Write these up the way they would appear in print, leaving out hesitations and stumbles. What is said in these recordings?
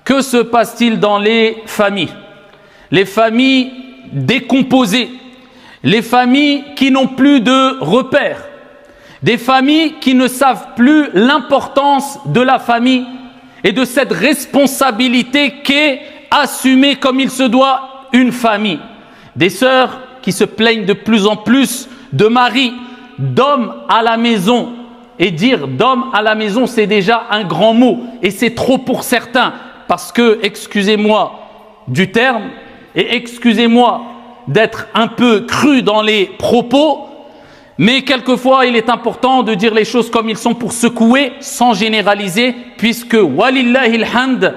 Que se passe-t-il dans les familles? Les familles décomposées, les familles qui n'ont plus de repères, des familles qui ne savent plus l'importance de la famille et de cette responsabilité qu'est assumée comme il se doit une famille. Des sœurs qui se plaignent de plus en plus de maris, d'hommes à la maison. Et dire d'homme à la maison, c'est déjà un grand mot. Et c'est trop pour certains. Parce que, excusez-moi du terme, et excusez-moi d'être un peu cru dans les propos, mais quelquefois il est important de dire les choses comme ils sont pour secouer, sans généraliser, puisque walillahi alhamd,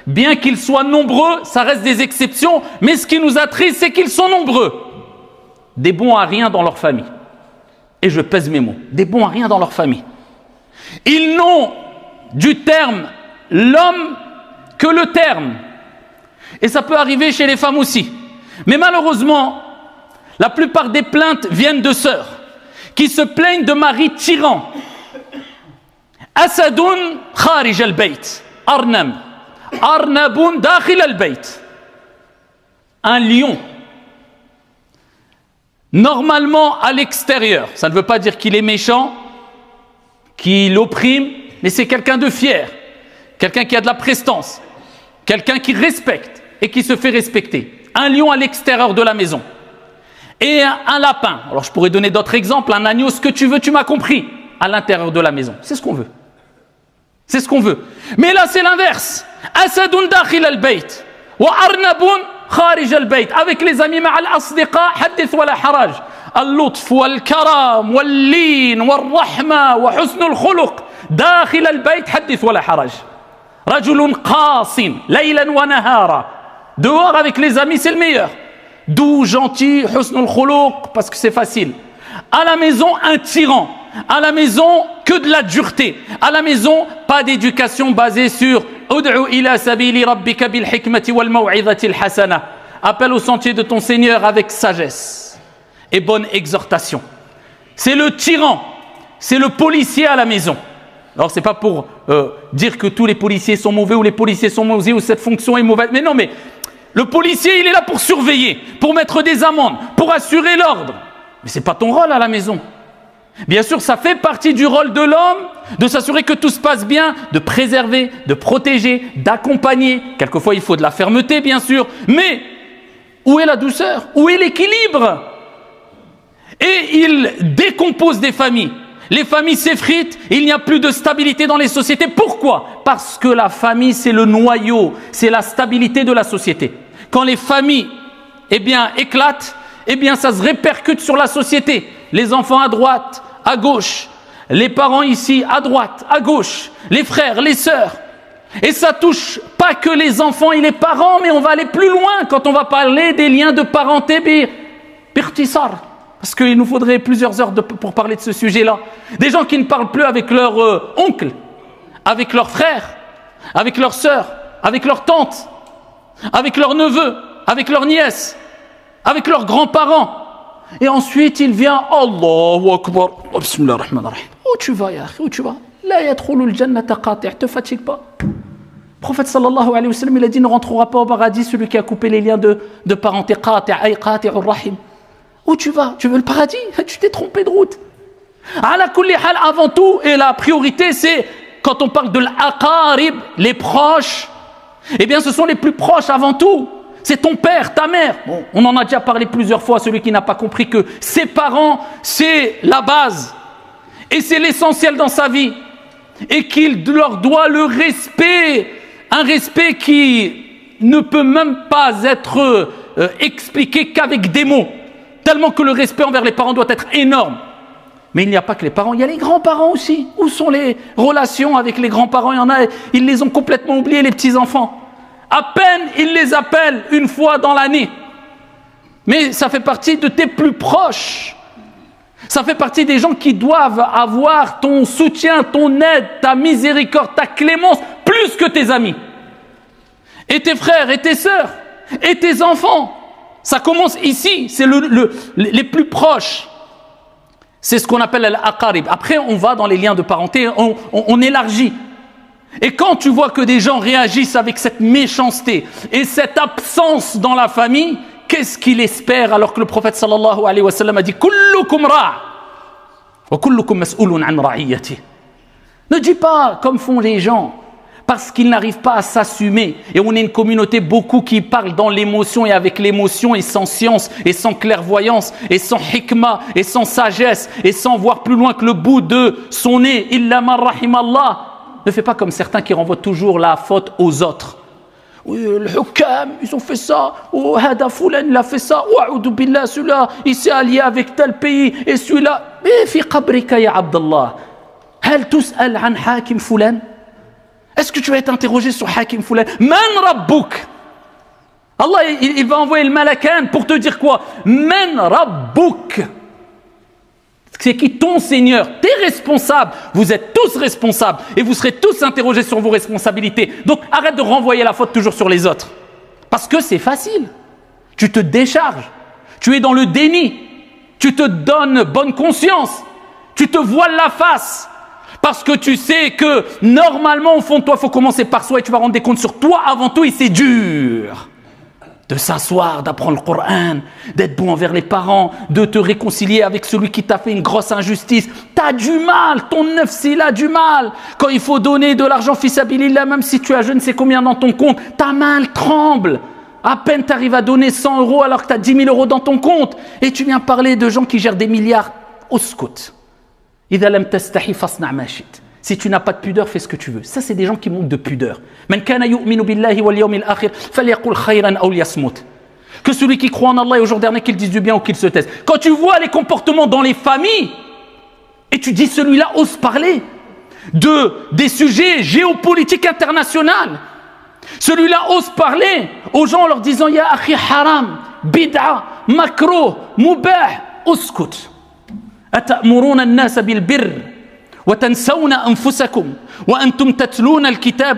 bien qu'ils soient nombreux, ça reste des exceptions, mais ce qui nous attriste, c'est qu'ils sont nombreux. Des bons à rien dans leur famille. Et je pèse mes mots, des bons à rien dans leur famille. Ils n'ont du terme l'homme que le terme. Et ça peut arriver chez les femmes aussi. Mais malheureusement, la plupart des plaintes viennent de sœurs qui se plaignent de maris tyrans. Asadoun kharij al-bayt, arnam, arnaboun dakhil al-bayt. Un lion. Normalement à l'extérieur, ça ne veut pas dire qu'il est méchant, qu'il opprime, mais c'est quelqu'un de fier, quelqu'un qui a de la prestance, quelqu'un qui respecte et qui se fait respecter. Un lion à l'extérieur de la maison. Et un lapin. Alors je pourrais donner d'autres exemples, un agneau, ce que tu veux, tu m'as compris, à l'intérieur de la maison. C'est ce qu'on veut. C'est ce qu'on veut. Mais là c'est l'inverse. Asadoun dakhil al-bayt wa arnaboun kharij al-bayt. Avec les amis, ma'al asdiqa, hadith wa la haraj. Al-lutf wal-karam wal-lin wal-rahma wa husn al-khuluq. Dakhil al-bayt, hadith wa la haraj. Rajulun qasin, laylan wa nahara. Dehors avec les amis, c'est le meilleur. Doux, gentil, husnul khuluq, parce que c'est facile. À la maison, un tyran. À la maison, que de la dureté. À la maison, pas d'éducation basée sur ud'u ila sabili rabbika bil hikmati wal maw'izati al hasana. Appelle au sentier de ton Seigneur avec sagesse et bonne exhortation. C'est le tyran, c'est le policier à la maison. Alors c'est pas pour dire que tous les policiers sont mauvais ou les policiers sont mauvais ou cette fonction est mauvaise. Mais non, mais le policier, il est là pour surveiller, pour mettre des amendes, pour assurer l'ordre. Mais c'est pas ton rôle à la maison. Bien sûr, ça fait partie du rôle de l'homme, de s'assurer que tout se passe bien, de préserver, de protéger, d'accompagner. Quelquefois, il faut de la fermeté, bien sûr. Mais où est la douceur? Où est l'équilibre? Et il décompose des familles. Les familles s'effritent, il n'y a plus de stabilité dans les sociétés. Pourquoi? Parce que la famille, c'est le noyau, c'est la stabilité de la société. Quand les familles, éclatent, ça se répercute sur la société. Les enfants à droite, à gauche, les parents ici, à droite, à gauche, les frères, les sœurs. Et ça touche pas que les enfants et les parents, mais on va aller plus loin quand on va parler des liens de parenté, birtisar. Parce qu'il nous faudrait plusieurs heures pour parler de ce sujet-là. Des gens qui ne parlent plus avec leur oncle, avec leurs frères, avec leurs sœurs, avec leurs tantes, avec leurs neveux, avec leurs nièces, avec leurs grands-parents. Et ensuite, il vient, Allahu Akbar, Bismillah ar-Rahman ar-Rahim. Où tu vas, Yahri, où tu vas? La yadkhulu al-jannata qati', te fatigue pas. Le prophète sallallahu alayhi wa sallam, il a dit, ne rentrera pas au paradis celui qui a coupé les liens de parenté, qati' ay qati' ar-Rahim. Où tu vas? Tu veux le paradis? Tu t'es trompé de route. Ala kulli hal, avant tout, et la priorité, c'est quand on parle de l'aqarib, les proches, ce sont les plus proches avant tout. C'est ton père, ta mère. Bon, on en a déjà parlé plusieurs fois, celui qui n'a pas compris que ses parents, c'est la base. Et c'est l'essentiel dans sa vie. Et qu'il leur doit le respect. Un respect qui ne peut même pas être expliqué qu'avec des mots. Tellement que le respect envers les parents doit être énorme. Mais il n'y a pas que les parents, il y a les grands-parents aussi. Où sont les relations avec les grands-parents? Il y en a, ils les ont complètement oubliés, les petits-enfants. À peine ils les appellent une fois dans l'année. Mais ça fait partie de tes plus proches. Ça fait partie des gens qui doivent avoir ton soutien, ton aide, ta miséricorde, ta clémence, plus que tes amis. Et tes frères, et tes sœurs, et tes enfants. Ça commence ici, c'est les plus proches. C'est ce qu'on appelle l'aqarib. Après, on va dans les liens de parenté, on élargit. Et quand tu vois que des gens réagissent avec cette méchanceté et cette absence dans la famille, qu'est-ce qu'il espère alors que le prophète sallallahu alayhi wa sallam a dit « Kullukum ra' wa kullukum mas'oulun an ra'iyati » Ne dis pas comme font les gens, parce qu'ils n'arrivent pas à s'assumer. Et on est une communauté beaucoup qui parle dans l'émotion et avec l'émotion et sans science et sans clairvoyance et sans hikmah et sans sagesse et sans voir plus loin que le bout de son nez. Illa man rahimallah. Ne fais pas comme certains qui renvoient toujours la faute aux autres. Oui, le hukam, ils ont fait ça. Ou hada fulan, il a fait ça. Ou a'udhu billah, celui-là, il s'est allié avec tel pays. Et celui-là, mais fi qabrika ya Abdallah. Hal tus'al an hakim fulan? Est-ce que tu vas être interrogé sur hakim fulan? Man rabbouk? Allah, il va envoyer le malakan pour te dire quoi? Man rabbouk? C'est qui? Ton Seigneur. Tu es responsable. Vous êtes tous responsables. Et vous serez tous interrogés sur vos responsabilités. Donc arrête de renvoyer la faute toujours sur les autres. Parce que c'est facile. Tu te décharges. Tu es dans le déni. Tu te donnes bonne conscience. Tu te voiles la face. Parce que tu sais que normalement au fond de toi, il faut commencer par soi et tu vas rendre des comptes sur toi avant tout et c'est dur. De s'asseoir, d'apprendre le Coran, d'être bon envers les parents, de te réconcilier avec celui qui t'a fait une grosse injustice. T'as du mal, ton nafs il a du mal. Quand il faut donner de l'argent fi sabilillah, même si tu as je ne sais combien dans ton compte, ta main tremble. À peine tu arrives à donner 100 € alors que tu as 10 000 € dans ton compte. Et tu viens parler de gens qui gèrent des milliards. Uskut. Idha lam tastahi fasna' ma shit. Si tu n'as pas de pudeur, fais ce que tu veux. Ça, c'est des gens qui manquent de pudeur. Man kana yu'minu billahi wal yawmil akhir falyaqul khayran aw liyasmut. Que celui qui croit en Allah et au jour dernier, qu'il dise du bien ou qu'il se taise. Quand tu vois les comportements dans les familles, et tu dis celui-là ose parler des sujets géopolitiques internationaux. Celui-là ose parler aux gens en leur disant ya akhi haram, bid'a, makruh, mubah, uskut. Atamuruna an-nas bil birr.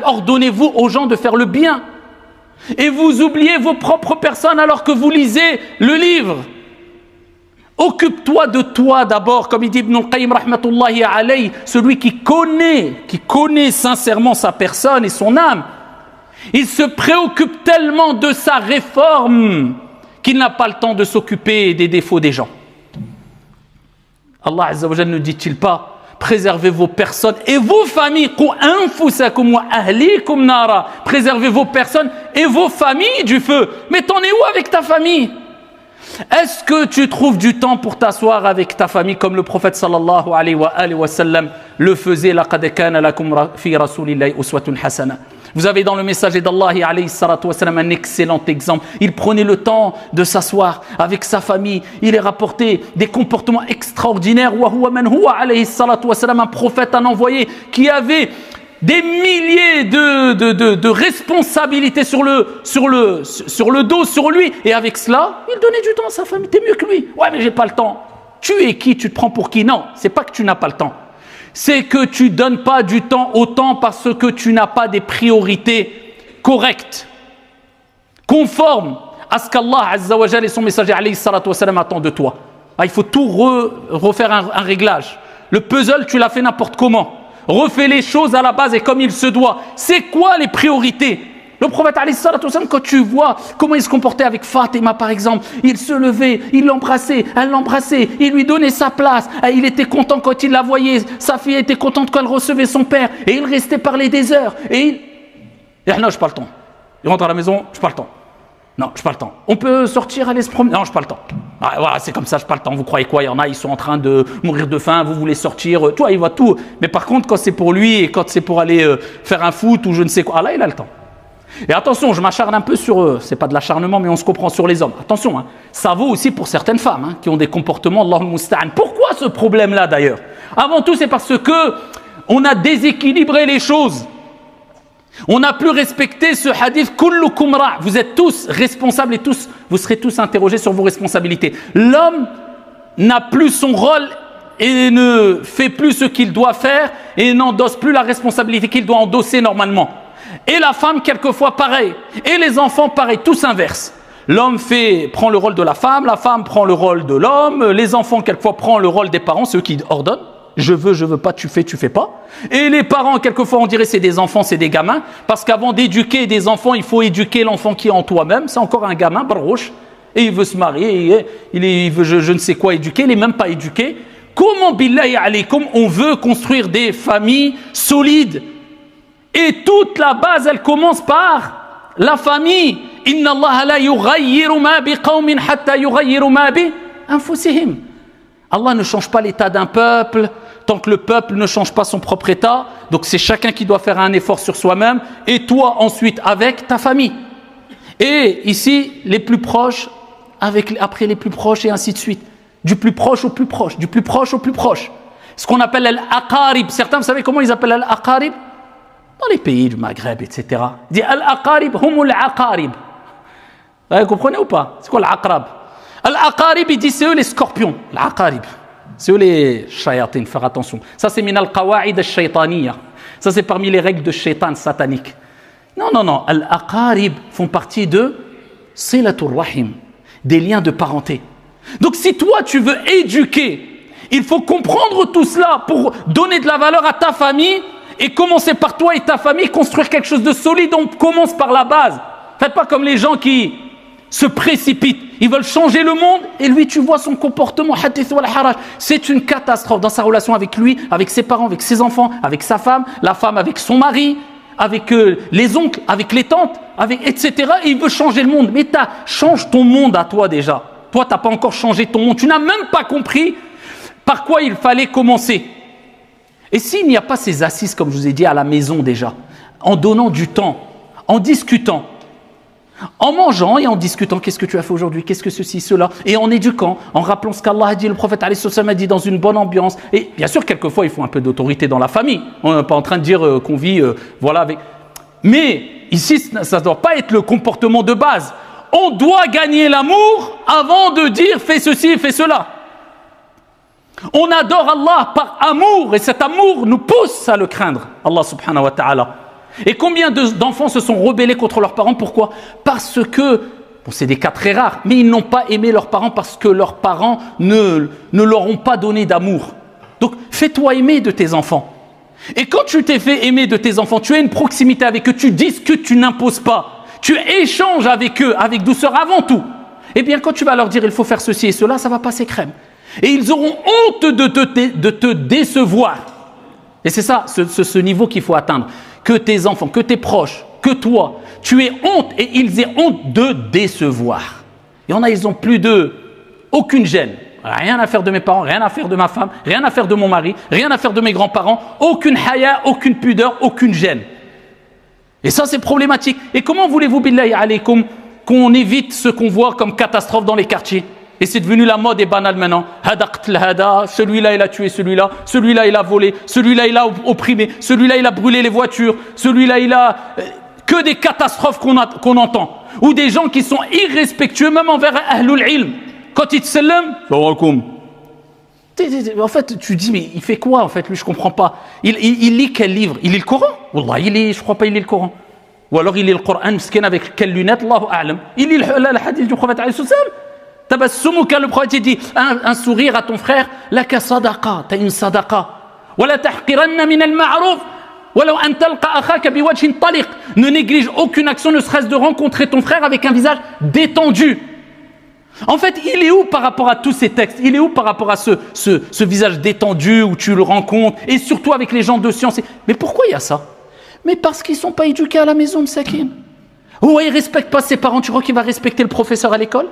Ordonnez-vous aux gens de faire le bien et vous oubliez vos propres personnes alors que vous lisez le livre. Occupe-toi de toi d'abord, comme il dit Ibn al-Qayyim rahmatullahi alayhi, celui qui connaît sincèrement sa personne et son âme. Il se préoccupe tellement de sa réforme qu'il n'a pas le temps de s'occuper des défauts des gens. Allah Azza wa Jalla ne dit-il pas: préservez vos personnes et vos familles. Préservez vos personnes et vos familles du feu. Mais t'en es où avec ta famille? Est-ce que tu trouves du temps pour t'asseoir avec ta famille comme le prophète sallallahu alayhi wa sallam le faisait? Laqad kana lakum fi rasulillahi uswatun hasana. Vous avez dans le messager d'Allah alayhi salatu wa sallam un excellent exemple. Il prenait le temps de s'asseoir avec sa famille. Il est rapporté des comportements extraordinaires. Wa huwa man huwa alayhi salatu wa sallam, un prophète, un envoyé qui avait des milliers de responsabilités sur le dos, sur lui. Et avec cela, il donnait du temps à sa famille. T'es mieux que lui. Ouais, mais j'ai pas le temps. Tu es qui? Tu te prends pour qui? Non, c'est pas que tu n'as pas le temps. C'est que tu donnes pas du temps au temps parce que tu n'as pas des priorités correctes, conformes à ce qu'Allah Azza wa Jalla et son messager alayhi salatu wa salam attendent de toi. Ah, il faut tout refaire un réglage. Le puzzle, tu l'as fait n'importe comment. Refais les choses à la base et comme il se doit. C'est quoi les priorités? Le prophète alayhi salatu wa salam, quand tu vois comment il se comportait avec Fatima par exemple, il se levait, il l'embrassait, elle l'embrassait, il lui donnait sa place, il était content quand il la voyait, sa fille était contente quand elle recevait son père, et il restait parler des heures, et non, je n'ai pas le temps. Il rentre à la maison, je n'ai pas le temps. Non, je n'ai pas le temps. On peut sortir, aller se promener? Non, je n'ai pas le temps. Ah, voilà, c'est comme ça, je n'ai pas le temps. Vous croyez quoi? Il y en a, ils sont en train de mourir de faim, vous voulez sortir, toi, il voit tout. Mais par contre, quand c'est pour lui, et quand c'est pour aller faire un foot ou je ne sais quoi, là, il a le temps. Et attention, je m'acharne un peu sur eux, c'est pas de l'acharnement, mais on se comprend sur les hommes. Attention, hein, ça vaut aussi pour certaines femmes qui ont des comportements Allahul Musta'an. Pourquoi ce problème-là d'ailleurs? Avant tout, c'est parce que on a déséquilibré les choses. On n'a plus respecté ce hadith kullukum ra'. Vous êtes tous responsables et vous serez tous interrogés sur vos responsabilités. L'homme n'a plus son rôle et ne fait plus ce qu'il doit faire et n'endosse plus la responsabilité qu'il doit endosser normalement. Et la femme, quelquefois, pareil. Et les enfants, pareil. Tous inverses. L'homme prend le rôle de la femme prend le rôle de l'homme. Les enfants, quelquefois, prennent le rôle des parents, ceux qui ordonnent. Je veux pas, tu fais pas. Et les parents, quelquefois, on dirait c'est des enfants, c'est des gamins. Parce qu'avant d'éduquer des enfants, il faut éduquer l'enfant qui est en toi-même. C'est encore un gamin, barouche. Et il veut se marier, il veut je ne sais quoi éduquer, il n'est même pas éduqué. Comment, billahi alaykum, on veut construire des familles solides? Et toute la base, elle commence par la famille. Inna Allah la yughayyiru ma bi qawmin hatta yughayyiru ma bi anfusihim. Allah ne change pas l'état d'un peuple tant que le peuple ne change pas son propre état. Donc c'est chacun qui doit faire un effort sur soi-même et toi ensuite avec ta famille. Et ici, les plus proches, après les plus proches et ainsi de suite. Du plus proche au plus proche, du plus proche au plus proche. Ce qu'on appelle al-aqarib. Certains, vous savez comment ils appellent al-aqarib? Dans les pays du Maghreb, etc. Il dit al-aqarib, humul aqarib. Vous comprenez ou pas? C'est quoi l'aqrab? Al-aqarib, il dit c'est eux les scorpions. L'aqarib. C'est eux les shayatin, faire attention. Ça c'est min al-qawa'id al-shaytaniyya. Ça c'est parmi les règles de shaitan satanique. Non. Al-aqarib font partie de silatul rahim, des liens de parenté. Donc si toi tu veux éduquer, il faut comprendre tout cela pour donner de la valeur à ta famille et commencer par toi et ta famille, construire quelque chose de solide. On commence par la base. Faites pas comme les gens qui se précipitent. Ils veulent changer le monde et lui tu vois son comportement. C'est une catastrophe dans sa relation avec lui, avec ses parents, avec ses enfants, avec sa femme, la femme avec son mari, avec les oncles, avec les tantes, etc. Et il veut changer le monde. Mais change ton monde à toi déjà. Toi, tu n'as pas encore changé ton monde. Tu n'as même pas compris par quoi il fallait commencer. Et s'il n'y a pas ces assises, comme je vous ai dit, à la maison déjà, en donnant du temps, en discutant, en mangeant et en discutant, qu'est-ce que tu as fait aujourd'hui, qu'est-ce que ceci, cela, et en éduquant, en rappelant ce qu'Allah a dit, le prophète a dit dans une bonne ambiance. Et bien sûr, quelquefois, il faut un peu d'autorité dans la famille. On n'est pas en train de dire qu'on vit, voilà, avec... Mais ici, ça ne doit pas être le comportement de base. On doit gagner l'amour avant de dire fais ceci et fais cela. On adore Allah par amour et cet amour nous pousse à le craindre, Allah subhanahu wa ta'ala. Et combien d'enfants se sont rebellés contre leurs parents? Pourquoi? Parce que, bon, c'est des cas très rares, mais ils n'ont pas aimé leurs parents parce que leurs parents ne leur ont pas donné d'amour. Donc fais-toi aimer de tes enfants. Et quand tu t'es fait aimer de tes enfants, tu as une proximité avec eux, tu discutes, tu n'imposes pas. Tu échanges avec eux, avec douceur avant tout. Eh bien, quand tu vas leur dire il faut faire ceci et cela, ça va passer crème. Et ils auront honte de te décevoir. Et c'est ça, ce niveau qu'il faut atteindre. Que tes enfants, que tes proches, que toi, tu aies honte et ils aient honte de décevoir. Il y en a, ils n'ont plus aucune gêne. Rien à faire de mes parents, rien à faire de ma femme, rien à faire de mon mari, rien à faire de mes grands-parents. Aucune haya, aucune pudeur, aucune gêne. Et ça, c'est problématique. Et comment voulez-vous, billahi alaykum, qu'on évite ce qu'on voit comme catastrophe dans les quartiers? Et c'est devenu la mode et banal maintenant. Celui-là, il a tué celui-là. Celui-là, il a volé. Celui-là, il a opprimé. Celui-là, il a brûlé les voitures. Celui-là, il a... Que des catastrophes qu'on entend. Ou des gens qui sont irrespectueux, même envers Ahlul Ilm. Quand ils te salam, en fait, tu dis, mais il fait quoi en fait? Lui, je comprends pas. Il lit quel livre? Il lit le Coran? Wallah, je crois pas il lit le Coran. Ou alors il lit le Coran, miskin, avec quelles lunettes? Allahu a'lam. Il lit le hadith du prophète alayhi salam. Tabassumuka, le prophète dit, un sourire à ton frère, laka sadaqa, t'as une sadaqa. Wala tahqiranna min al-ma'ruf. Walau an talqa akhaka biwajhin taliq. Ne néglige aucune action, ne serait-ce de rencontrer ton frère avec un visage détendu. En fait, il est où par rapport à tous ces textes? Il est où par rapport à ce visage détendu où tu le rencontres? Et surtout avec les gens de science. Mais pourquoi il y a ça? Mais parce qu'ils ne sont pas éduqués à la maison, Msakin. Ou il ne respecte pas ses parents. Tu crois qu'il va respecter le professeur à l'école?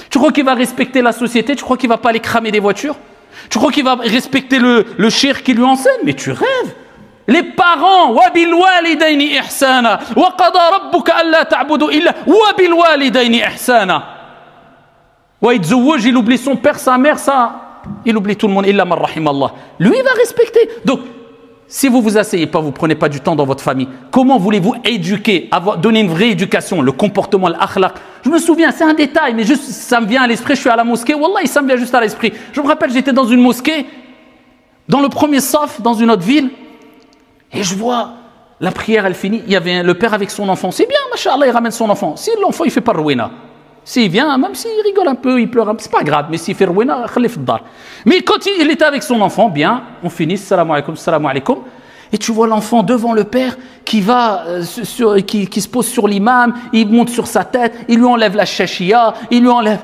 Tu crois qu'il va respecter la société? Tu crois qu'il ne va pas aller cramer des voitures? Tu crois qu'il va respecter le shir qui lui enseigne? Mais tu rêves. Les parents, wa bil walidayni ihsana, wa qada rabbuka alla ta'budu illa wa bil walidayni ihsana. Ouais, il oublie son père, sa mère, ça, il oublie tout le monde. Illa man rahimallah. Lui, il va respecter. Donc, si vous vous asseyez pas, vous prenez pas du temps dans votre famille, comment voulez-vous éduquer, donner une vraie éducation, le comportement, l'akhlaq? Je me souviens, c'est un détail, mais juste, ça me vient à l'esprit. Je suis à la mosquée, wallah, ça me vient juste à l'esprit. Je me rappelle, j'étais dans une mosquée, dans le premier saf, dans une autre ville, et je vois, la prière, elle finit, il y avait le père avec son enfant. C'est bien, machallah, il ramène son enfant. Si l'enfant, il fait pas rouina, S'il vient, même s'il rigole un peu, il pleure un peu, c'est pas grave. Mais s'il fait rouina, khali fi ddar. Mais quand il était avec son enfant, bien, on finit, salam alaikum. Et tu vois l'enfant devant le père qui va qui se pose sur l'imam, il monte sur sa tête, il lui enlève la shashia, il lui enlève.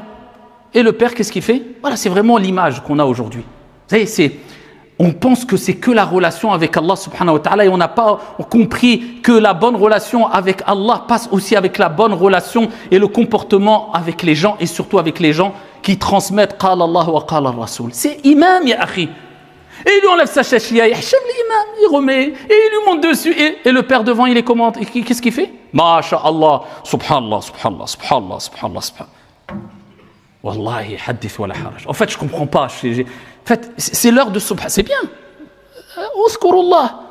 Et le père, qu'est-ce qu'il fait? Voilà, c'est vraiment l'image qu'on a aujourd'hui. Vous savez, on pense que c'est que la relation avec Allah subhanahu wa ta'ala et on n'a pas compris que la bonne relation avec Allah passe aussi avec la bonne relation et le comportement avec les gens et surtout avec les gens qui transmettent qala Allah wa qala Rasul. C'est imam, ya akhi. Et il lui enlève sa shashia, il hacham l'imam, il remet, et il lui monte dessus. Et le père devant, il les commente. Et qu'est-ce qu'il fait? Masha'Allah, subhanallah, subhanallah, subhanallah, subhanallah, subhanallah. Wallahi, hadith wa la haraj. En fait, je ne comprends pas. En fait, c'est l'heure de subhanallah. C'est bien. Uzkurullah.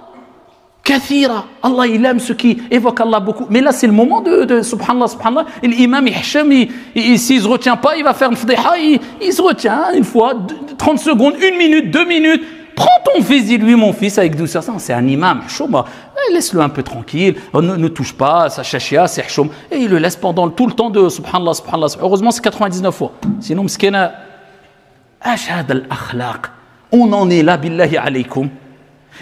Kathira. Allah, il aime ceux qui évoquent Allah beaucoup. Mais là, c'est le moment de subhanallah, subhanallah. Et l'imam, s'il ne se retient pas, il va faire une fdiha. Il se retient une fois, 30 secondes, 1 minute, 2 minutes. Prends ton fils, dis-lui, mon fils, avec douceur. C'est un imam, chouma. Laisse-le un peu tranquille. Ne touche pas, sa shashia, c'est choum. Et il le laisse pendant tout le temps de subhanallah, subhanallah. Heureusement, c'est 99 fois. Sinon, mskena, ashad al-akhlaq. On en est là, billahi alaykum.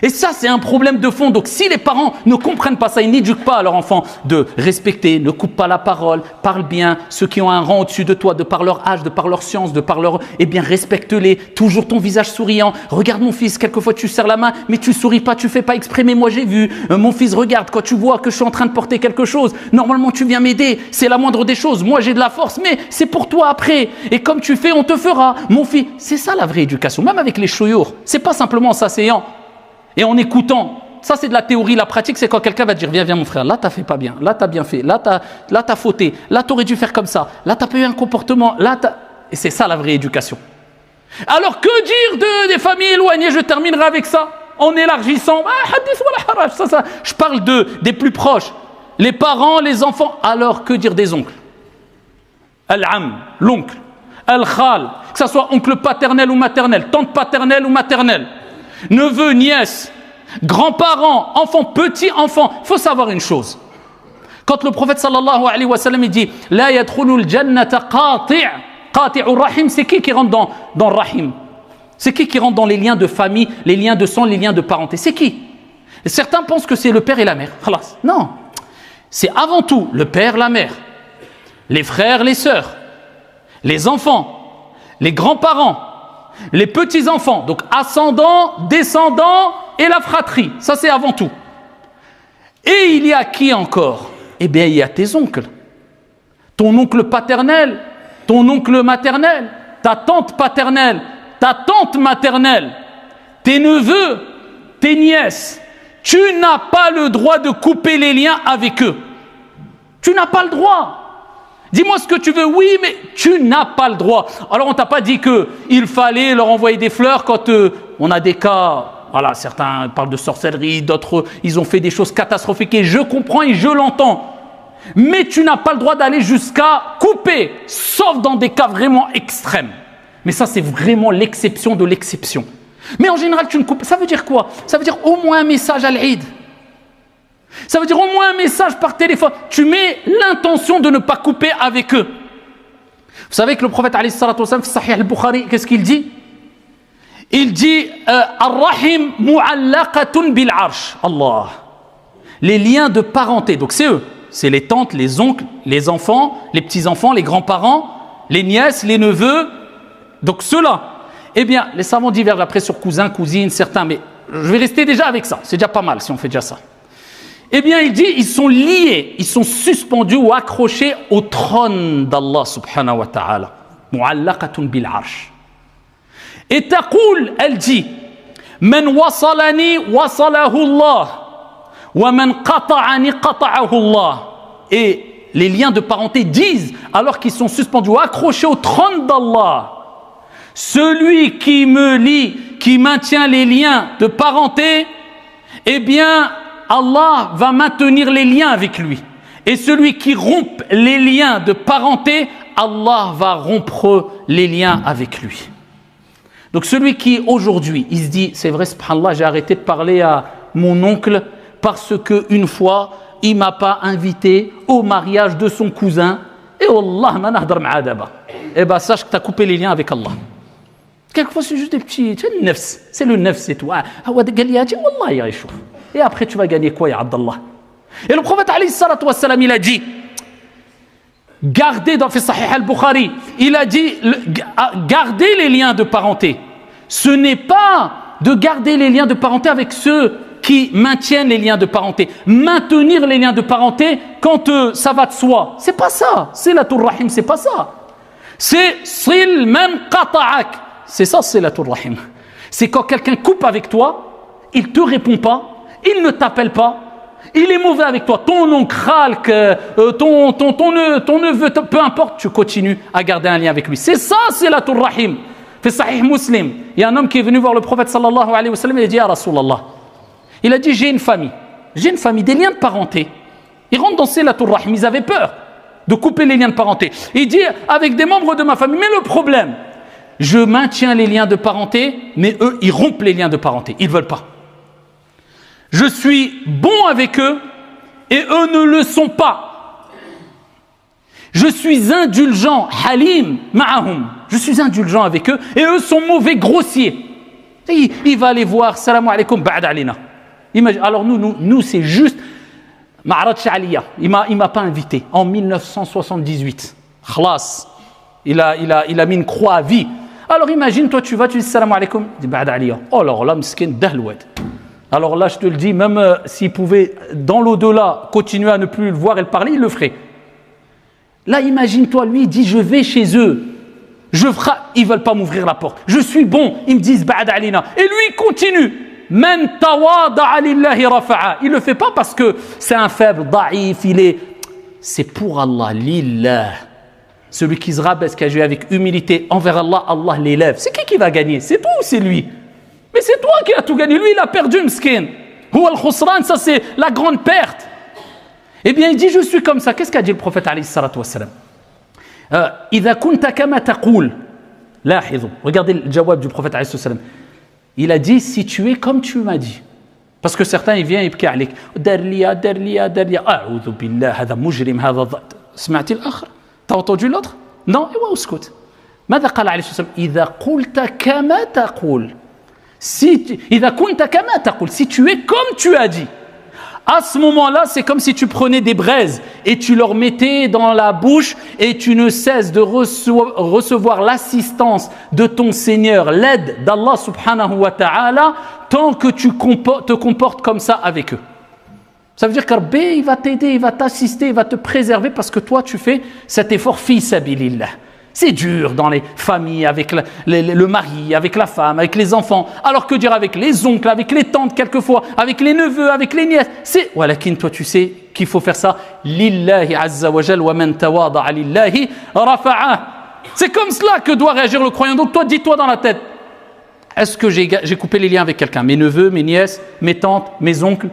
Et ça, c'est un problème de fond. Donc, si les parents ne comprennent pas ça, ils n'éduquent pas à leur enfant de respecter, ne coupe pas la parole, parle bien, ceux qui ont un rang au-dessus de toi, de par leur âge, de par leur science, de par leur... Eh bien, respecte-les. Toujours ton visage souriant. Regarde mon fils, quelquefois tu serres la main, mais tu souris pas, tu fais pas exprès. Mais moi, j'ai vu. Mon fils, regarde, quand tu vois que je suis en train de porter quelque chose, normalement, tu viens m'aider. C'est la moindre des choses. Moi, j'ai de la force, mais c'est pour toi après. Et comme tu fais, on te fera. Mon fils, c'est ça la vraie éducation. Même avec les chouyours. C'est pas simplement en s'asseyant et en écoutant. Ça, c'est de la théorie. La pratique, c'est quand quelqu'un va dire, viens mon frère, là, t'as fait pas bien, là, t'as bien fait, là, t'as fauté, là, t'aurais dû faire comme ça, là, t'as pas eu un comportement, là, t'as... Et c'est ça la vraie éducation. Alors, que dire des familles éloignées? Je terminerai avec ça, en élargissant. Hadith wa la haraj, ça. Je parle des plus proches, les parents, les enfants. Alors, que dire des oncles? Al-am, l'oncle, al-khal, que ça soit oncle paternel ou maternel, tante paternelle ou maternelle, neveux, nièces, grands-parents, enfants, petits-enfants. Il faut savoir une chose. Quand le prophète sallallahu alayhi wa sallam il dit « La yadkhulul jannata qati'ur rahim » c'est qui rentre dans le rahim? C'est qui rentre dans les liens de famille, les liens de sang, les liens de parenté? C'est qui? Et certains pensent que c'est le père et la mère. Khalas. Non. C'est avant tout le père, la mère, les frères, les sœurs, les enfants, les grands-parents, les petits-enfants, donc ascendants, descendants et la fratrie. Ça, c'est avant tout. Et il y a qui encore? Eh bien, il y a tes oncles. Ton oncle paternel, ton oncle maternel, ta tante paternelle, ta tante maternelle, tes neveux, tes nièces. Tu n'as pas le droit de couper les liens avec eux. Tu n'as pas le droit. Dis-moi ce que tu veux, oui, mais tu n'as pas le droit. Alors, on ne t'a pas dit qu'il fallait leur envoyer des fleurs quand on a des cas, voilà, certains parlent de sorcellerie, d'autres, ils ont fait des choses catastrophiques et je comprends et je l'entends. Mais tu n'as pas le droit d'aller jusqu'à couper, sauf dans des cas vraiment extrêmes. Mais ça, c'est vraiment l'exception de l'exception. Mais en général, tu ne coupes. Ça veut dire quoi? Ça veut dire au moins un message à l'Eid. Ça veut dire au moins un message par téléphone. Tu mets l'intention de ne pas couper avec eux. Vous savez que le prophète alayhi salatu wa sallam, Sahih al-Bukhari, qu'est-ce qu'il dit? Il dit Ar-Rahim mu'allaqatun bil arsh. Allah. Les liens de parenté, donc c'est eux. C'est les tantes, les oncles, les enfants, les petits-enfants, les grands-parents, les nièces, les neveux. Donc ceux-là. Eh bien, les savants divergent après sur cousins, cousines, certains, mais je vais rester déjà avec ça. C'est déjà pas mal si on fait déjà ça. Eh bien, il dit, ils sont liés, ils sont suspendus ou accrochés au trône d'Allah subhanahu wa ta'ala. Mu'allaqatun bil arsh. Et taqoul, elle dit, Man wasalani wasalahu Allah, wa man qata'ani qata'ahu Allah. Et les liens de parenté disent, alors qu'ils sont suspendus ou accrochés au trône d'Allah, celui qui me lie, qui maintient les liens de parenté, eh bien, Allah va maintenir les liens avec lui. Et celui qui rompt les liens de parenté, Allah va rompre les liens avec lui. Donc celui qui aujourd'hui, il se dit, c'est vrai, subhanallah, j'ai arrêté de parler à mon oncle parce qu'une fois, il ne m'a pas invité au mariage de son cousin. Et Wallah, ma nahdar ma'a daba. Eh ben, sache que tu as coupé les liens avec Allah. Quelquefois, c'est juste des petits. C'est le nefs. C'est le nefs, c'est tout. Wallah, et après, tu vas gagner quoi, ya Abdallah? Et le prophète, alayhi salatu wassalam, il a dit, gardez dans le Sahih al-Bukhari, il a dit, gardez les liens de parenté. Ce n'est pas de garder les liens de parenté avec ceux qui maintiennent les liens de parenté. Maintenir les liens de parenté quand ça va de soi. C'est pas ça. Silatul Rahim, c'est pas ça. C'est sil man qata'ak. C'est ça, silatul Rahim. C'est quand quelqu'un coupe avec toi, il te répond pas, il ne t'appelle pas, il est mauvais avec toi, ton oncle, ton neveu, peu importe, tu continues à garder un lien avec lui. C'est ça, silatul Rahim. Fait Sahih Muslim, il y a un homme qui est venu voir le prophète sallallahu alayhi wa sallam, il a dit, ya Rasulallah, il a dit, j'ai une famille, des liens de parenté. Ils rentrent dans Silatul Rahim, ils avaient peur de couper les liens de parenté. Il dit, avec des membres de ma famille, mais le problème, je maintiens les liens de parenté, mais eux, ils rompent les liens de parenté, ils ne veulent pas. Je suis bon avec eux, et eux ne le sont pas. Je suis indulgent, halim, ma'ahum. Je suis indulgent avec eux, et eux sont mauvais, grossiers. Il va aller voir, salam alaikum, ba'ad alina. Alors nous c'est juste Ma'rad Sha'aliya. Il m'a pas invité en 1978. Khlas. Il a mis une croix à vie. Alors imagine, toi tu vas, tu dis salam alaikum, dis ba'ad aliya. Oh alors là, miskin dahlouad. Alors là, je te le dis, même s'il pouvait dans l'au-delà continuer à ne plus le voir et le parler, il le ferait. Là, imagine-toi, lui, il dit je vais chez eux. Ils veulent pas m'ouvrir la porte. Je suis bon, ils me disent ba'ad alina. Et lui, il continue. Man tawada'a lillahi rafa'a. Il ne le fait pas parce que c'est un faible, daïf, c'est pour Allah, lillah. Celui qui se rabaisse, qui agit avec humilité envers Allah, Allah l'élève. C'est qui va gagner? C'est toi ou c'est lui? Mais c'est toi qui as tout gagné. Lui, il a perdu, mskin. Huwa al-khusran, ça c'est la grande perte. Eh bien, il dit, je suis comme ça. Qu'est-ce qu'a dit le prophète alayhi salatu wassalam? Idha kunta kama taqoul. Lahidhu. Regardez le jawab du prophète alayhi salatu wassalam. Il a dit, si tu es comme tu m'as dit. Parce que certains, ils viennent, ils pkient alik. Darliya. A'udhu billah, hada mujrim, hada dhat. Sma'ti l'akhar? T'as entendu l'autre? Non? Et wa uskut. ماذا قال عليه الصلاة والسلام? إذا قلت كما تقول. إذا كنت كما تقول. Si tu es comme tu as dit. À ce moment-là, c'est comme si tu prenais des braises et tu leur mettais dans la bouche et tu ne cesses de recevoir l'assistance de ton Seigneur, l'aide d'Allah subhanahu wa ta'ala, tant que tu te comportes comme ça avec eux. Ça veut dire que Rabbi, il va t'aider, il va t'assister, il va te préserver parce que toi, tu fais cet effort fi sabilillah. C'est dur dans les familles, avec le mari, avec la femme, avec les enfants. Alors que dire avec les oncles, avec les tantes quelquefois, avec les neveux, avec les nièces. Walakin, toi tu sais qu'il faut faire ça. Lillahi azza wa jal wa man tawada'a lillahi rafa'a. C'est comme cela que doit réagir le croyant. Donc toi, dis-toi dans la tête. Est-ce que j'ai coupé les liens avec quelqu'un? Mes neveux, mes nièces, mes tantes, mes oncles.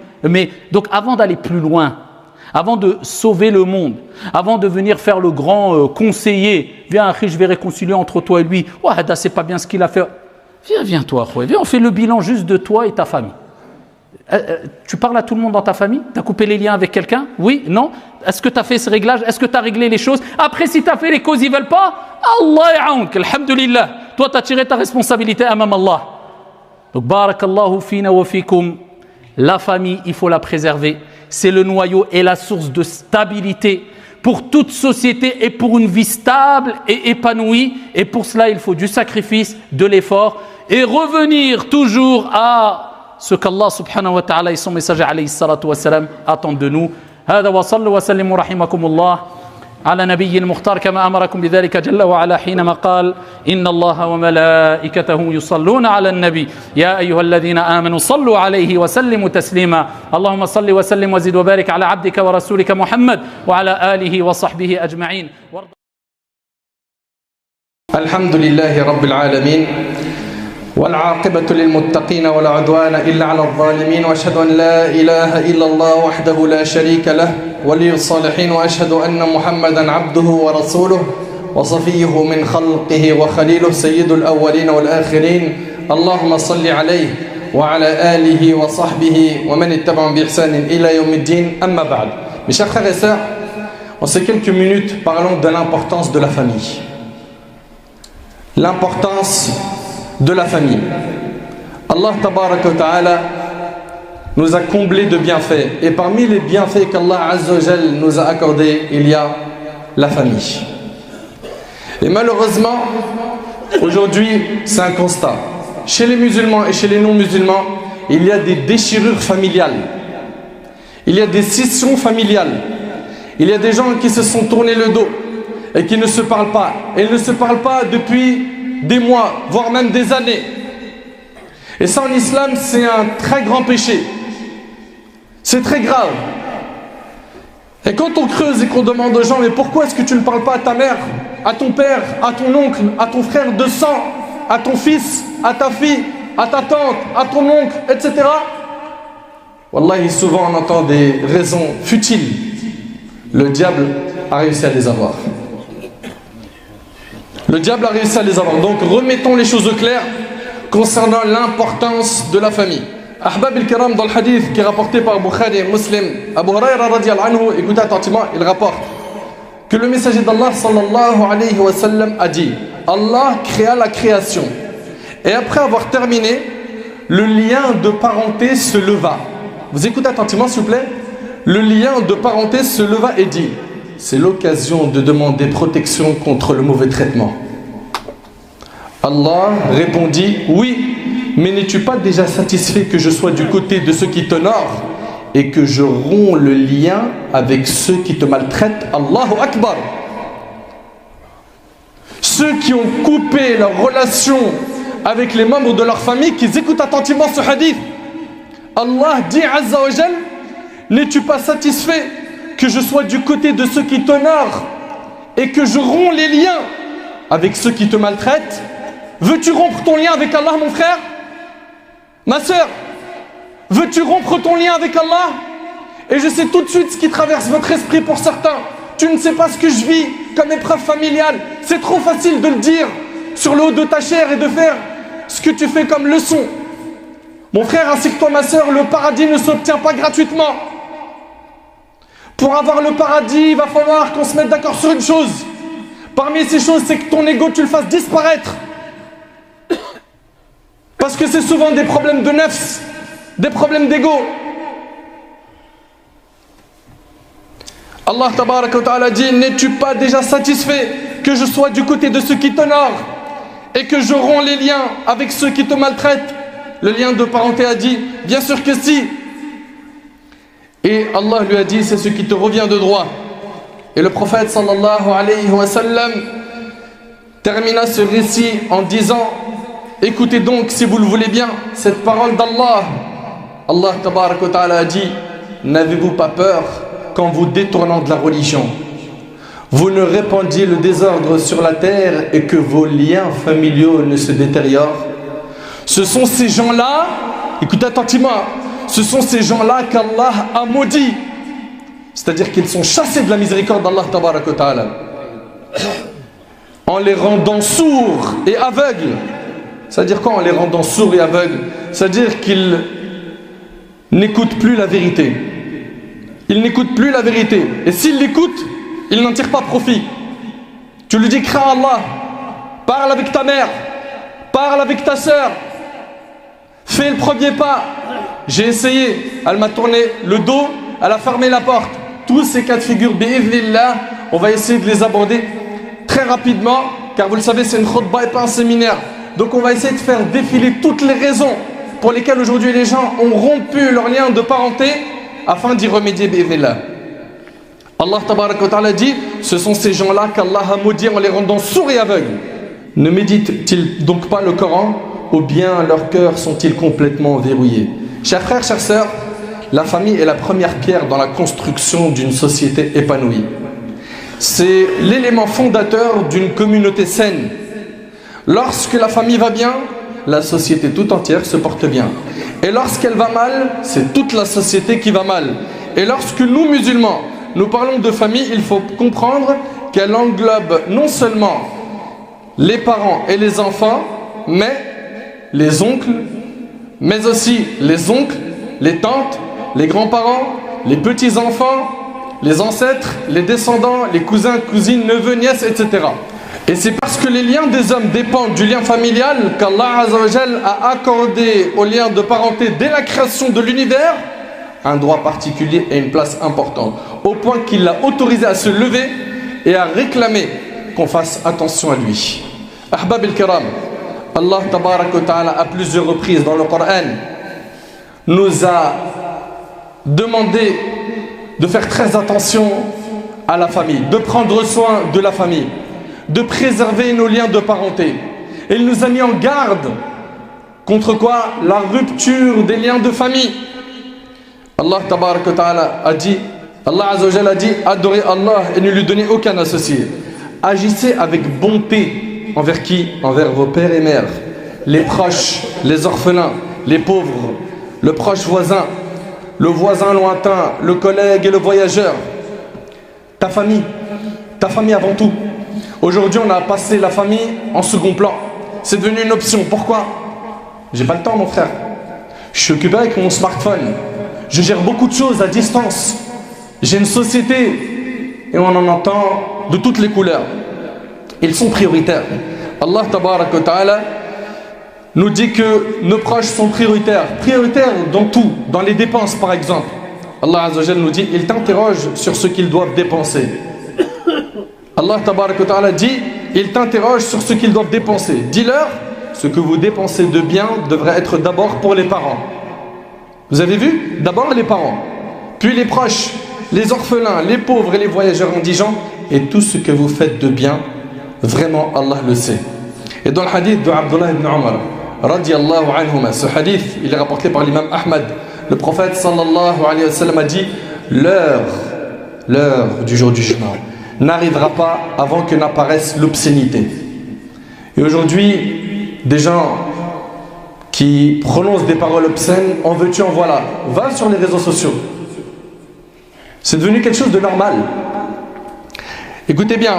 Donc avant d'aller plus loin, avant de sauver le monde, avant de venir faire le grand conseiller, viens, je vais réconcilier entre toi et lui. Wahda, c'est pas bien ce qu'il a fait. Viens toi, viens, on fait le bilan juste de toi et ta famille. Tu parles à tout le monde dans ta famille? Tu as coupé les liens avec quelqu'un? Oui? Non? Est-ce que tu as fait ce réglage? Est-ce que tu as réglé les choses? Après, si tu as fait les causes, ils ne veulent pas, Allah ya'ounk, alhamdulillah. Toi, tu as tiré ta responsabilité amam Allah. Donc, barakallahu fina wa fikum. La famille, il faut la préserver. C'est le noyau et la source de stabilité pour toute société et pour une vie stable et épanouie. Et pour cela, il faut du sacrifice, de l'effort et revenir toujours à ce qu'Allah subhanahu wa ta'ala et son messager alayhi salatu wa salam attendent de nous. هذا وصلوا وسلموا رحمكم الله على نبي المختار كما أمركم بذلك جل وعلا حينما قال إن الله وملائكته يصلون على النبي يا أيها الذين آمنوا صلوا عليه وسلموا تسليما اللهم صل وسلم وزد وبارك على عبدك ورسولك محمد وعلى آله وصحبه أجمعين. الحمد لله رب العالمين والعاقبة للمتقين ولا عدوان إلا على الظالمين وأشهد أن لا إله إلا الله وحده لا شريك له ولي الصالحين وأشهد أن محمدا عبده ورسوله وصفيه من خلقه وخليله سيد الأولين والآخرين اللهم صل عليه وعلى آله وصحبه ومن اتبعهم بإحسان إلى يوم الدين أما بعد. Mes chers frères et sœurs, en ces quelques minutes, parlons de l'importance de la famille. L'importance de la famille. Allah tabaraka wa ta'ala nous a comblés de bienfaits. Et parmi les bienfaits qu'Allah Azza wa Jal nous a accordés, il y a la famille. Et malheureusement, aujourd'hui, c'est un constat. Chez les musulmans et chez les non-musulmans, il y a des déchirures familiales. Il y a des scissions familiales. Il y a des gens qui se sont tournés le dos et qui ne se parlent pas. Et ils ne se parlent pas depuis des mois, voire même des années. Et ça, en islam, c'est un très grand péché. C'est très grave. Et quand on creuse et qu'on demande aux gens, mais pourquoi est-ce que tu ne parles pas à ta mère, à ton père, à ton oncle, à ton frère de sang, à ton fils, à ta fille, à ta tante, à ton oncle, etc. Wallahi, souvent on entend des raisons futiles. Le diable a réussi à les avoir. Le diable a réussi à les avoir. Donc remettons les choses au clair concernant l'importance de la famille. Ahbab al-Kiram, dans le hadith qui est rapporté par Bukhari et Muslim, Abu Huraira radiyallahu anhu, écoutez attentivement, il rapporte que le messager d'Allah sallallahu alayhi wa sallam a dit: Allah créa la création. Et après avoir terminé, le lien de parenté se leva. Vous écoutez attentivement s'il vous plaît. Le lien de parenté se leva et dit: c'est l'occasion de demander protection contre le mauvais traitement. Allah répondit: oui, mais n'es-tu pas déjà satisfait que je sois du côté de ceux qui t'honorent et que je romps le lien avec ceux qui te maltraitent? Allahu Akbar. Ceux qui ont coupé leur relation avec les membres de leur famille, qu'ils écoutent attentivement ce hadith. Allah dit Azza wa Jal: n'es-tu pas satisfait que je sois du côté de ceux qui t'honorent et que je romps les liens avec ceux qui te maltraitent? Veux-tu rompre ton lien avec Allah, mon frère? Ma sœur, veux-tu rompre ton lien avec Allah? Et je sais tout de suite ce qui traverse votre esprit pour certains. Tu ne sais pas ce que je vis comme épreuve familiale. C'est trop facile de le dire sur le haut de ta chair et de faire ce que tu fais comme leçon. Mon frère ainsi que toi, ma sœur, le paradis ne s'obtient pas gratuitement. Pour avoir le paradis, il va falloir qu'on se mette d'accord sur une chose. Parmi ces choses, c'est que ton ego, tu le fasses disparaître. Parce que c'est souvent des problèmes de nefs, des problèmes d'ego. Allah tabaraka wa ta'ala dit: n'es-tu pas déjà satisfait que je sois du côté de ceux qui t'honorent et que je romps les liens avec ceux qui te maltraitent? Le lien de parenté a dit: bien sûr que si. Et Allah lui a dit: c'est ce qui te revient de droit. Et le prophète sallallahu alayhi wa sallam termina ce récit en disant: écoutez donc, si vous le voulez bien, cette parole d'Allah. Allah tabaraka wa ta'ala a dit: n'avez-vous pas peur qu'en vous détournant de la religion, vous ne répandiez le désordre sur la terre et que vos liens familiaux ne se détériorent? Ce sont ces gens-là, écoutez attentivement, ce sont ces gens-là qu'Allah a maudits. C'est-à-dire qu'ils sont chassés de la miséricorde d'Allah tabaraka wa ta'ala en les rendant sourds et aveugles. C'est-à-dire quoi en les rendant sourds et aveugles? C'est-à-dire qu'ils n'écoutent plus la vérité. Ils n'écoutent plus la vérité. Et s'ils l'écoutent, ils n'en tirent pas profit. Tu lui dis: crains Allah, parle avec ta mère, parle avec ta sœur, fais le premier pas. J'ai essayé, elle m'a tourné le dos, elle a fermé la porte. Tous ces cas de figure, bi'idhnillah, on va essayer de les aborder très rapidement, car vous le savez, c'est une khutbah et pas un séminaire. Donc on va essayer de faire défiler toutes les raisons pour lesquelles aujourd'hui les gens ont rompu leur lien de parenté afin d'y remédier, bi'idhnillah. Allah tabaraka wa ta'ala dit: ce sont ces gens-là qu'Allah a maudits en les rendant sourds et aveugles. Ne méditent-ils donc pas le Coran, ou bien leurs cœurs sont-ils complètement verrouillés? Chers frères, chères sœurs, la famille est la première pierre dans la construction d'une société épanouie. C'est l'élément fondateur d'une communauté saine. Lorsque la famille va bien, la société tout entière se porte bien. Et lorsqu'elle va mal, c'est toute la société qui va mal. Et lorsque nous, musulmans, nous parlons de famille, il faut comprendre qu'elle englobe non seulement les parents et les enfants, mais les oncles, les tantes, les grands-parents, les petits-enfants, les ancêtres, les descendants, les cousins, cousines, neveux, nièces, etc. Et c'est parce que les liens des hommes dépendent du lien familial qu'Allah Azza wa Jal a accordé au lien de parenté dès la création de l'univers un droit particulier et une place importante, au point qu'il l'a autorisé à se lever et à réclamer qu'on fasse attention à lui. Ahbab al-Kiram, Allah Tabarak wa Ta'ala à plusieurs reprises dans le Coran nous a demandé de faire très attention à la famille, de prendre soin de la famille, de préserver nos liens de parenté. Et il nous a mis en garde contre quoi? La rupture des liens de famille. Allah Tabarak wa Ta'ala a dit, Allah Azza wa Jalla a dit, adorez Allah et ne lui donnez aucun associé. Agissez avec bonté envers qui? Envers vos pères et mères, les proches, les orphelins, les pauvres, le proche voisin, le voisin lointain, le collègue et le voyageur. Ta famille avant tout. Aujourd'hui, on a passé la famille en second plan. C'est devenu une option. Pourquoi? J'ai pas le temps, mon frère. Je suis occupé avec mon smartphone. Je gère beaucoup de choses à distance. J'ai une société et on en entend de toutes les couleurs. Ils sont prioritaires. Allah Tabarak wa Ta'ala nous dit que nos proches sont prioritaires. Prioritaires dans tout, dans les dépenses par exemple. Allah Azza wa Jalla nous dit, ils t'interrogent sur ce qu'ils doivent dépenser. Allah Tabarak wa Ta'ala dit, ils t'interrogent sur ce qu'ils doivent dépenser. Dis-leur, ce que vous dépensez de bien devrait être d'abord pour les parents. Vous avez vu? D'abord les parents, puis les proches, les orphelins, les pauvres et les voyageurs indigents, et tout ce que vous faites de bien, vraiment Allah le sait. Et dans le hadith de Abdullah ibn Umar, radiyallahu anhuma, ce hadith, il est rapporté par l'imam Ahmad, le prophète sallallahu alayhi wa sallam a dit, l'heure du jour du jugement n'arrivera pas avant que n'apparaisse l'obscénité. Et aujourd'hui, des gens qui prononcent des paroles obscènes, en veux-tu, en voilà, va sur les réseaux sociaux. C'est devenu quelque chose de normal. Écoutez bien,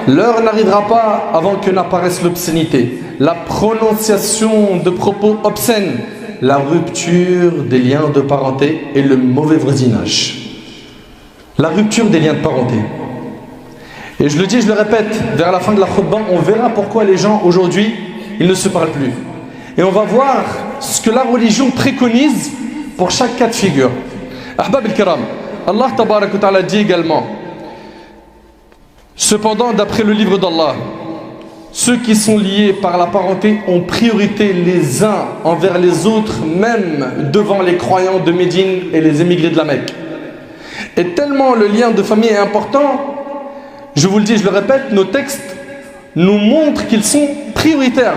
l'heure n'arrivera pas avant que n'apparaisse l'obscénité, la prononciation de propos obscènes, la rupture des liens de parenté et le mauvais voisinage. La rupture des liens de parenté. Et je le dis, je le répète, vers la fin de la khutbah, on verra pourquoi les gens aujourd'hui, ils ne se parlent plus. Et on va voir ce que la religion préconise pour chaque cas de figure. Ahbab al-Kiram, Allah Tabarak wa Ta'ala dit également, cependant, d'après le livre d'Allah, ceux qui sont liés par la parenté ont priorité les uns envers les autres, même devant les croyants de Médine et les émigrés de la Mecque. Et tellement le lien de famille est important, je vous le dis, je le répète, nos textes nous montrent qu'ils sont prioritaires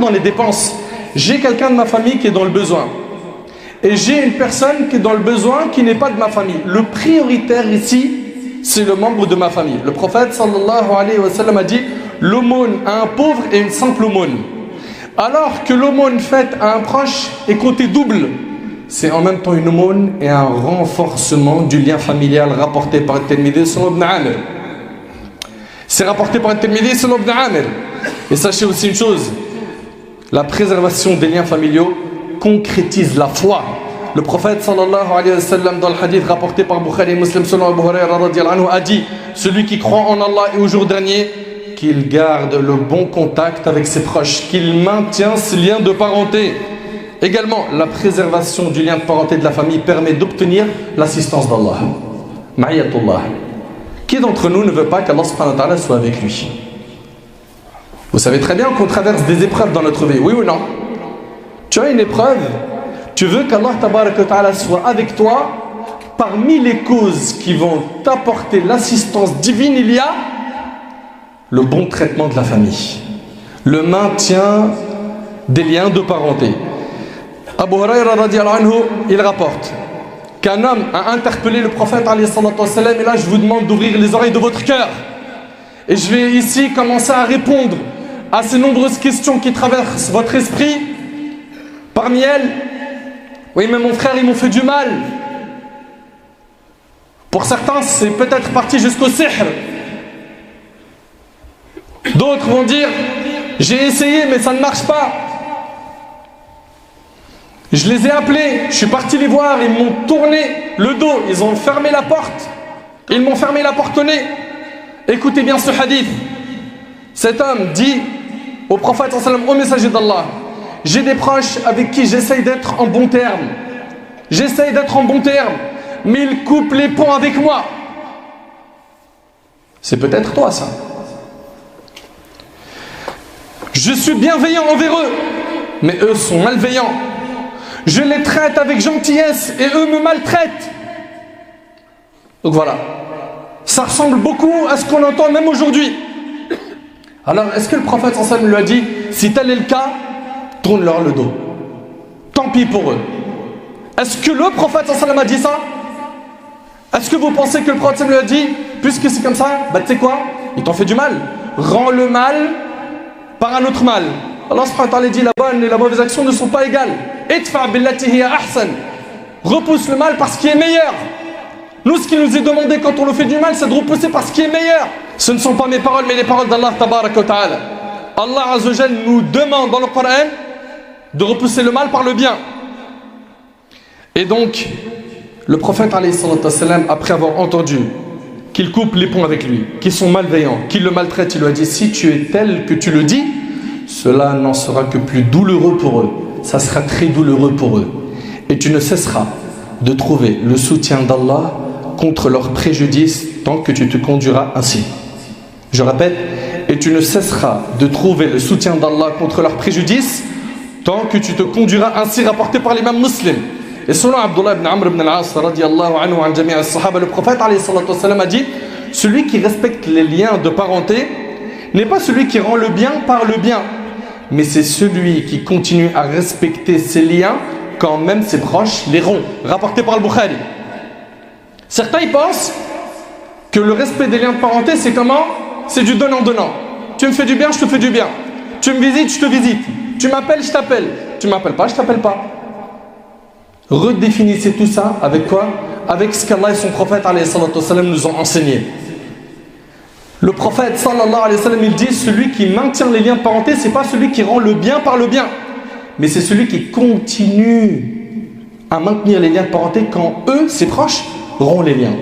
dans les dépenses. J'ai quelqu'un de ma famille qui est dans le besoin. Et j'ai une personne qui est dans le besoin qui n'est pas de ma famille. Le prioritaire ici, c'est le membre de ma famille. Le prophète sallallahu alayhi wa sallam a dit, l'aumône à un pauvre est une simple aumône. Alors que l'aumône faite à un proche est comptée double. C'est en même temps une aumône et un renforcement du lien familial rapporté par Tirmidhi selon Ibn Amir. C'est rapporté par Tirmidhi selon Ibn Amir. Et sachez aussi une chose, la préservation des liens familiaux concrétise la foi. Le prophète sallallahu alayhi wa sallam dans le hadith rapporté par Bukhari et Muslim selon Abu Huraira radiyallahu anhu a dit, celui qui croit en Allah et au jour dernier, qu'il garde le bon contact avec ses proches, qu'il maintient ce lien de parenté. Également, la préservation du lien de parenté de la famille permet d'obtenir l'assistance d'Allah. Ma'iyatullah. Qui d'entre nous ne veut pas qu'Allah subhanahu wa ta'ala soit avec lui? Vous savez très bien qu'on traverse des épreuves dans notre vie, oui ou non? Tu as une épreuve, tu veux qu'Allah tabarak wa ta'ala soit avec toi. Parmi les causes qui vont t'apporter l'assistance divine, il y a le bon traitement de la famille, le maintien des liens de parenté. Abu Huraira radiyallahu anhu, il rapporte qu'un homme a interpellé le prophète alayhi salatu wassalam, et là je vous demande d'ouvrir les oreilles de votre cœur. Et je vais ici commencer à répondre à ces nombreuses questions qui traversent votre esprit. Parmi elles, oui mais mon frère, ils m'ont fait du mal. Pour certains, c'est peut-être parti jusqu'au sihr. D'autres vont dire, j'ai essayé mais ça ne marche pas. Je les ai appelés, je suis parti les voir, ils m'ont tourné le dos, ils ont fermé la porte. Ils m'ont fermé la porte au nez. Écoutez bien ce hadith. Cet homme dit au prophète, au messager d'Allah, j'ai des proches avec qui j'essaye d'être en bon terme. J'essaye d'être en bon terme, mais ils coupent les ponts avec moi. C'est peut-être toi ça. Je suis bienveillant envers eux, mais eux sont malveillants. Je les traite avec gentillesse et eux me maltraitent. Donc voilà. Ça ressemble beaucoup à ce qu'on entend même aujourd'hui. Alors, est-ce que le prophète sallallahu lui a dit, si tel est le cas, tourne-leur le dos. Tant pis pour eux. Est-ce que le prophète sallallahu a dit ça? Est-ce que vous pensez que le prophète lui a dit, puisque c'est comme ça, bah tu sais quoi, il t'en fait du mal. Rends le mal par un autre mal. Allah subhanahu wa ta'ala dit, la bonne et la mauvaise action ne sont pas égales. Idfa billati hiya ahsan. Repousse le mal par ce qui est meilleur. Nous, ce qui nous est demandé quand on nous fait du mal, c'est de repousser par ce qui est meilleur. Ce ne sont pas mes paroles, mais les paroles d'Allah tabaraka wa ta'ala. Allah azza wa jalla nous demande dans le Coran de repousser le mal par le bien. Et donc, le prophète alayhi salatu wassalam, après avoir entendu qu'ils coupent les ponts avec lui, qu'ils sont malveillants, qu'ils le maltraitent, il lui a dit, si tu es tel que tu le dis, cela n'en sera que plus douloureux pour eux. Ça sera très douloureux pour eux. Et tu ne cesseras de trouver le soutien d'Allah contre leurs préjudices tant que tu te conduiras ainsi. Je répète, et tu ne cesseras de trouver le soutien d'Allah contre leurs préjudices tant que tu te conduiras ainsi, rapporté par l'imam Muslim. Et selon Abdullah ibn Amr ibn al-As radiallahu anhu an jami' as-sahaba, le prophète alayhi salatu wassalam a dit, celui qui respecte les liens de parenté n'est pas celui qui rend le bien par le bien, mais c'est celui qui continue à respecter ses liens quand même ses proches les rompent, rapporté par le Bukhari. Certains y pensent que le respect des liens de parenté, c'est comment? C'est du donnant-donnant. Tu me fais du bien, je te fais du bien. Tu me visites, je te visite. Tu m'appelles, je t'appelle. Tu m'appelles pas, je t'appelle pas. Redéfinissez tout ça avec quoi? Avec ce qu'Allah et son prophète alayhi salatu wassalam nous ont enseigné. Le prophète sallallahu alayhi wa sallam, il dit, celui qui maintient les liens de parenté, c'est pas celui qui rend le bien par le bien, mais c'est celui qui continue à maintenir les liens de parenté quand eux, ses proches, rompent les liens.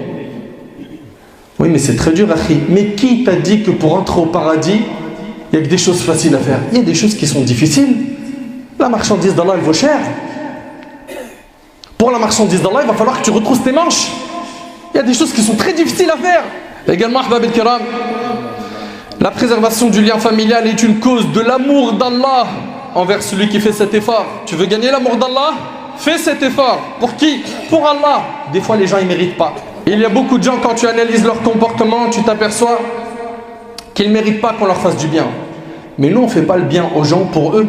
Oui, mais c'est très dur, Akhi. Mais qui t'a dit que pour entrer au paradis, il n'y a que des choses faciles à faire? Il y a des choses qui sont difficiles. La marchandise d'Allah, elle vaut cher. Pour la marchandise d'Allah, il va falloir que tu retrousses tes manches. Il y a des choses qui sont très difficiles à faire. Également, Ahbab al-Kiram, la préservation du lien familial est une cause de l'amour d'Allah envers celui qui fait cet effort. Tu veux gagner l'amour d'Allah? Fais cet effort. Pour qui? Pour Allah. Des fois, les gens, ils ne méritent pas. Il y a beaucoup de gens, quand tu analyses leur comportement, tu t'aperçois qu'ils ne méritent pas qu'on leur fasse du bien. Mais nous, on ne fait pas le bien aux gens pour eux.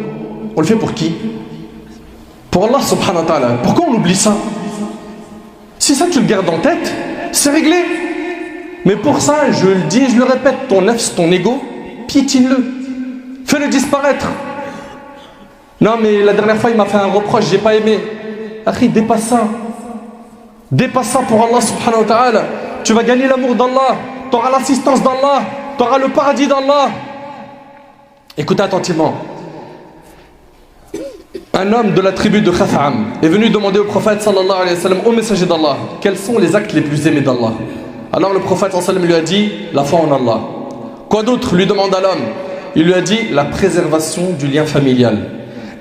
On le fait pour qui? Pour Allah subhanahu wa ta'ala. Pourquoi on oublie ça? Si ça, tu le gardes en tête, c'est réglé. Mais pour ça, je le dis, je le répète, ton nefs, ton ego, piétine-le. Fais-le disparaître. Non, mais la dernière fois, il m'a fait un reproche, j'ai pas aimé. Akhi, dépasse ça. Dépasse ça pour Allah subhanahu wa ta'ala. Tu vas gagner l'amour d'Allah. Tu auras l'assistance d'Allah. Tu auras le paradis d'Allah. Écoutez attentivement. Un homme de la tribu de Khatha'am est venu demander au prophète sallallahu alayhi wa sallam, au messager d'Allah, quels sont les actes les plus aimés d'Allah? Alors le prophète sallallahu alayhi wa sallam lui a dit, la foi en Allah. Quoi d'autre lui demande à l'homme? Il lui a dit, la préservation du lien familial.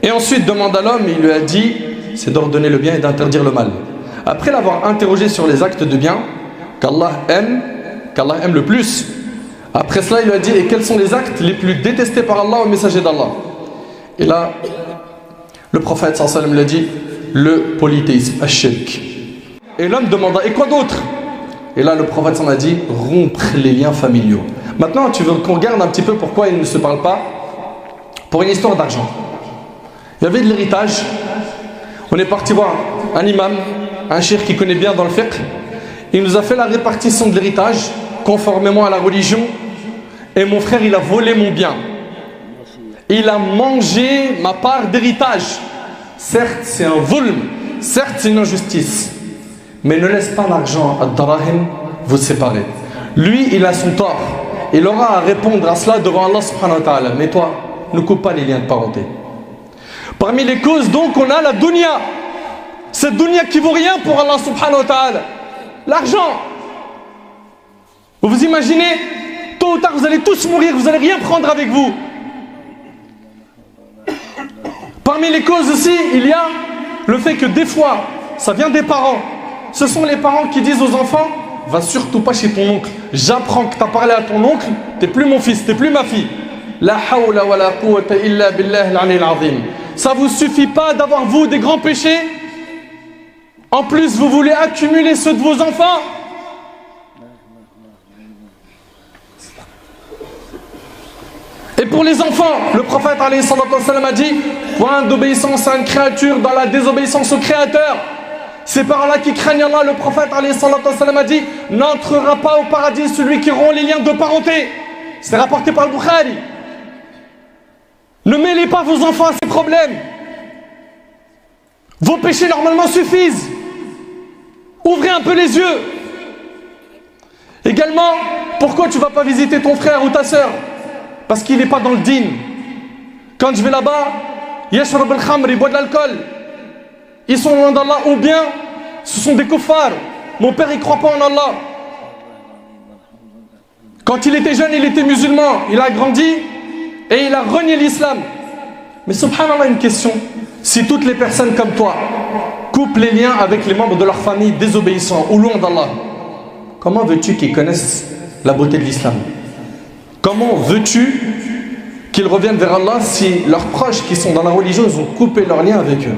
Et ensuite demande à l'homme, il lui a dit, c'est d'ordonner le bien et d'interdire le mal. Après l'avoir interrogé sur les actes de bien qu'Allah aime le plus, après cela il lui a dit, et quels sont les actes les plus détestés par Allah au messager d'Allah? Et là, le prophète sallallahu alayhi wa sallam lui a dit, le polythéisme, ash-shirk. Et l'homme demanda, et quoi d'autre? Et là le prophète sallallahu alayhi wa sallam a dit, rompre les liens familiaux. Maintenant tu veux qu'on regarde un petit peu pourquoi ils ne se parlent pas? Pour une histoire d'argent. Il y avait de l'héritage. On est parti voir un imam, un cheikh qui connaît bien dans le fiqh. Il nous a fait la répartition de l'héritage conformément à la religion. Et mon frère, il a volé mon bien. Il a mangé ma part d'héritage. Certes, c'est un volm. Certes, c'est une injustice. Mais ne laisse pas l'argent à Darahim vous séparer. Lui, il a son tort. Il aura à répondre à cela devant Allah subhanahu wa ta'ala. Mais toi, ne coupe pas les liens de parenté. Parmi les causes, donc, on a la dunya. Cette dunya qui vaut rien pour Allah subhanahu wa ta'ala. L'argent. Vous vous imaginez, tôt ou tard, vous allez tous mourir, vous n'allez rien prendre avec vous. Parmi les causes aussi, il y a le fait que des fois, ça vient des parents. Ce sont les parents qui disent aux enfants, va surtout pas chez ton oncle. J'apprends que tu as parlé à ton oncle, t'es plus mon fils, t'es plus ma fille. La hawla wa la quwwata illa billah al-aliyyil azim. Ça vous suffit pas d'avoir vous des grands péchés? En plus, vous voulez accumuler ceux de vos enfants? Et pour les enfants, le prophète alayhi salatu wassalam a dit, point d'obéissance à une créature dans la désobéissance au Créateur. Ces parents-là qui craignent Allah, le prophète alayhi salatu wassalam a dit, n'entrera pas au paradis celui qui rompt les liens de parenté. C'est rapporté par le Bukhari. Ne mêlez pas vos enfants à ces problèmes. Vos péchés normalement suffisent. Ouvrez un peu les yeux. Également, pourquoi tu ne vas pas visiter ton frère ou ta sœur? Parce qu'il n'est pas dans le din. Quand je vais là-bas, yashrab al-khamr, il boit de l'alcool. Ils sont loin d'Allah, ou bien ce sont des kuffars. Mon père, il ne croit pas en Allah. Quand il était jeune, il était musulman. Il a grandi et il a renié l'islam. Mais subhanallah, une question. Si toutes les personnes comme toi coupent les liens avec les membres de leur famille désobéissants ou loin d'Allah, comment veux-tu qu'ils connaissent la beauté de l'islam? Comment veux-tu qu'ils reviennent vers Allah si leurs proches qui sont dans la religion, ils ont coupé leurs liens avec eux?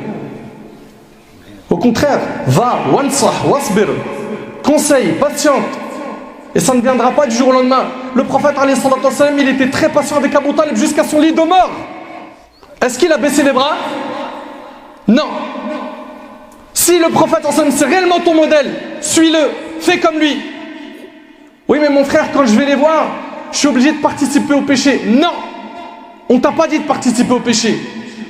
Au contraire, va, wansah, wasbir, conseille, patiente. Et ça ne viendra pas du jour au lendemain. Le prophète, alayhi salatu wassalam, il était très patient avec Abu Talib jusqu'à son lit de mort. Est-ce qu'il a baissé les bras? Non. Si le prophète, c'est réellement ton modèle, suis-le, fais comme lui. Oui, mais mon frère, quand je vais les voir, je suis obligé de participer au péché. Non, on t'a pas dit de participer au péché.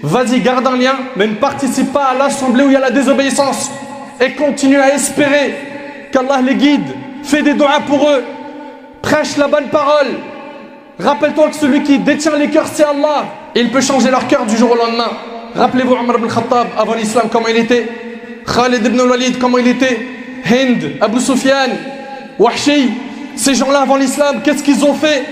Vas-y, garde un lien, mais ne participe pas à l'assemblée où il y a la désobéissance. Et continue à espérer qu'Allah les guide. Fais des doigts pour eux. Prêche la bonne parole. Rappelle-toi que celui qui détient les cœurs, c'est Allah. Et il peut changer leur cœur du jour au lendemain. Rappelez-vous Omar ibn Khattab avant l'islam, comment il était. Khalid ibn Walid, comment il était. Hind, Abu Sufyan, Wahshi. Ces gens-là avant l'islam, qu'est-ce qu'ils ont fait?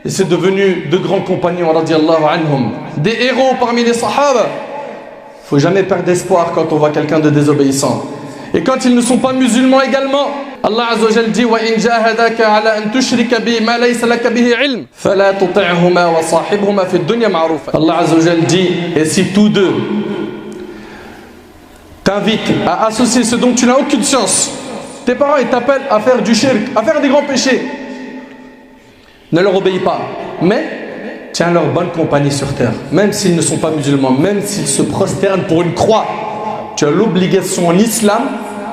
Et c'est devenu de grands compagnons, radiallahu anhum. Des héros parmi les sahaba. Il ne faut jamais perdre espoir quand on voit quelqu'un de désobéissant. Et quand ils ne sont pas musulmans également, Allah Azza wa Jal dit wa in jahadaka ala an tushrika bi ma laysa laka bihi ilm fala tuti'huma wa sahibhuma fi dunya ma'rufa. Allah Azza wa Jal dit, et si tous deux t'invitent à associer ce dont tu n'as aucune science, tes parents ils t'appellent à faire du shirk, à faire des grands péchés, ne leur obéis pas, mais tiens leur bonne compagnie sur terre, même s'ils ne sont pas musulmans, même s'ils se prosternent pour une croix. Tu as l'obligation en islam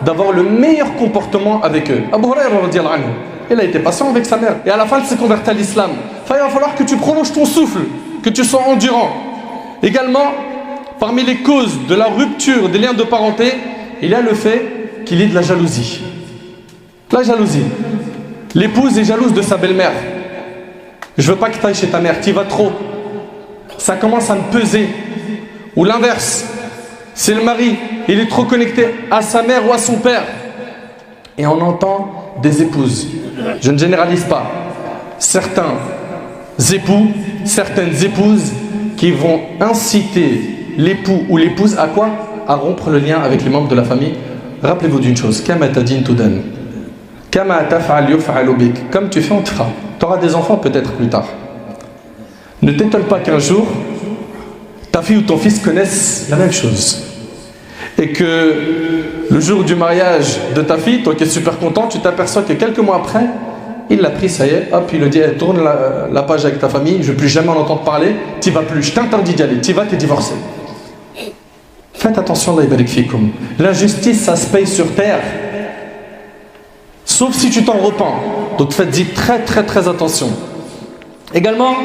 d'avoir le meilleur comportement avec eux. Abu Hurairah radiyallahu anhu, il a été patient avec sa mère. Et à la fin, il s'est converti à l'islam. Il va falloir que tu prolonges ton souffle, que tu sois endurant. Également, parmi les causes de la rupture des liens de parenté, il y a le fait qu'il y ait de la jalousie. La jalousie. L'épouse est jalouse de sa belle-mère. Je veux pas que tu ailles chez ta mère, tu y vas trop. Ça commence à me peser. Ou l'inverse. C'est le mari, il est trop connecté à sa mère ou à son père. Et on entend des épouses. Je ne généralise pas. Certains époux, certaines épouses qui vont inciter l'époux ou l'épouse à quoi? À rompre le lien avec les membres de la famille. Rappelez-vous d'une chose. Kama tadin tudan. Kama taf'al yuf'alu bik. Comme tu fais, on te fera. Tu auras des enfants peut-être plus tard. Ne t'étonne pas qu'un jour, ta fille ou ton fils connaissent la même chose. Et que le jour du mariage de ta fille, toi qui es super content, tu t'aperçois que quelques mois après, il l'a pris, ça y est, hop, il lui dit, hey, tourne la page avec ta famille, je ne veux plus jamais en entendre parler, tu vas plus, je t'interdis d'y aller, tu vas, t'es divorcé. Faites attention, Allah yabarik fikum. L'injustice, ça se paye sur terre. Sauf si tu t'en repens. Donc faites-y très très très attention. Également,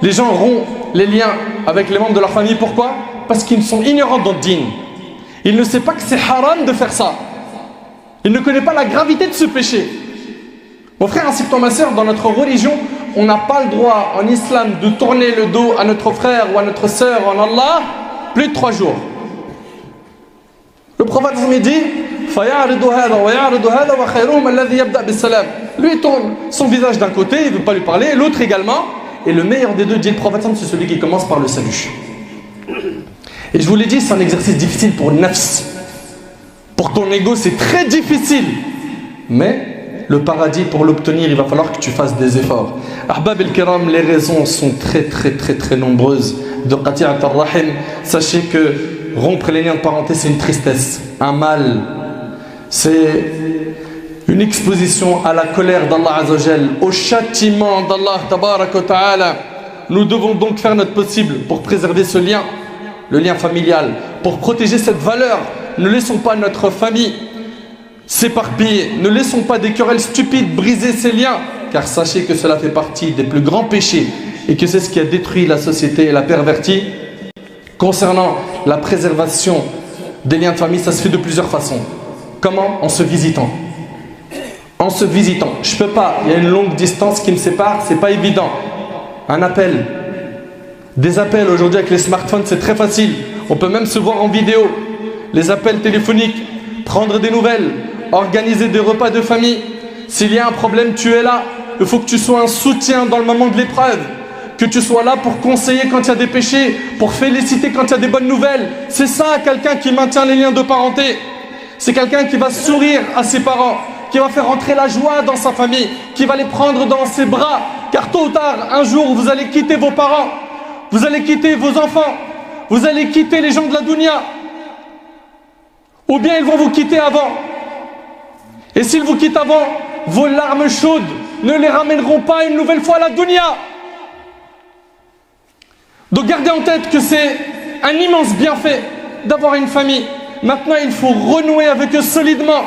les gens rompent les liens avec les membres de leur famille. Pourquoi? Parce qu'ils sont ignorants dans le din. Ils ne savent pas que c'est haram de faire ça. Ils ne connaissent pas la gravité de ce péché. Mon frère ainsi que toi ma soeur, dans notre religion, on n'a pas le droit en islam de tourner le dos à notre frère ou à notre soeur en Allah plus de 3 jours. Le prophète me dit Lui, il tourne son visage d'un côté, il ne veut pas lui parler, l'autre également. Et le meilleur des deux, dit le prophète, c'est celui qui commence par le salut. Et je vous l'ai dit, c'est un exercice difficile pour nafs. Pour ton ego, c'est très difficile. Mais le paradis, pour l'obtenir, il va falloir que tu fasses des efforts. Ahbab el-Kiram, les raisons sont très nombreuses de qati'at ar-rahim. Sachez que rompre les liens de parenté, c'est une tristesse, un mal. C'est une exposition à la colère d'Allah Azzawajal, au châtiment d'Allah Tabarak wa Ta'ala. Nous devons donc faire notre possible pour préserver ce lien, le lien familial, pour protéger cette valeur. Ne laissons pas notre famille s'éparpiller, ne laissons pas des querelles stupides briser ces liens, car sachez que cela fait partie des plus grands péchés et que c'est ce qui a détruit la société et l'a pervertie. Concernant la préservation des liens de famille, ça se fait de plusieurs façons. Comment? En se visitant. En se visitant. Je peux pas, il y a une longue distance qui me sépare, c'est pas évident. Un appel. Des appels aujourd'hui avec les smartphones, c'est très facile. On peut même se voir en vidéo. Les appels téléphoniques, prendre des nouvelles, organiser des repas de famille. S'il y a un problème, tu es là. Il faut que tu sois un soutien dans le moment de l'épreuve. Que tu sois là pour conseiller quand il y a des péchés, pour féliciter quand il y a des bonnes nouvelles. C'est ça, quelqu'un qui maintient les liens de parenté. C'est quelqu'un qui va sourire à ses parents, qui va faire entrer la joie dans sa famille, qui va les prendre dans ses bras. Car tôt ou tard, un jour, vous allez quitter vos parents, vous allez quitter vos enfants, vous allez quitter les gens de la dunya. Ou bien ils vont vous quitter avant. Et s'ils vous quittent avant, vos larmes chaudes ne les ramèneront pas une nouvelle fois à la dunya. Donc gardez en tête que c'est un immense bienfait d'avoir une famille. Maintenant, il faut renouer avec eux solidement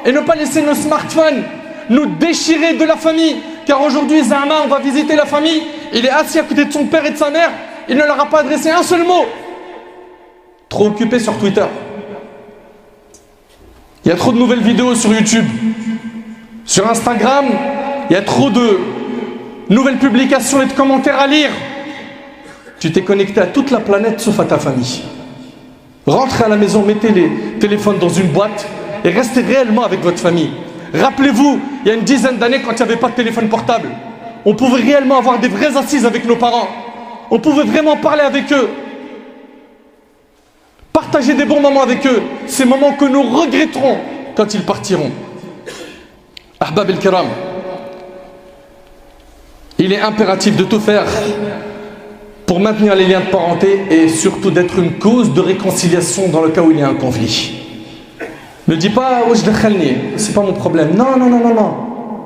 et ne pas laisser nos smartphones nous déchirer de la famille. Car aujourd'hui, Zahma, on va visiter la famille, il est assis à côté de son père et de sa mère, il ne leur a pas adressé un seul mot. Trop occupé sur Twitter. Il y a trop de nouvelles vidéos sur YouTube. Sur Instagram, il y a trop de nouvelles publications et de commentaires à lire. Tu t'es connecté à toute la planète sauf à ta famille. Rentrez à la maison, mettez les téléphones dans une boîte et restez réellement avec votre famille. Rappelez-vous, il y a une dizaine d'années, quand il n'y avait pas de téléphone portable, on pouvait réellement avoir des vraies assises avec nos parents. On pouvait vraiment parler avec eux. Partager des bons moments avec eux. Ces moments que nous regretterons quand ils partiront. Ahbab el-Kiram, il est impératif de tout faire pour maintenir les liens de parenté et surtout d'être une cause de réconciliation dans le cas où il y a un conflit. Ne dis pas oh, c'est pas mon problème. Non.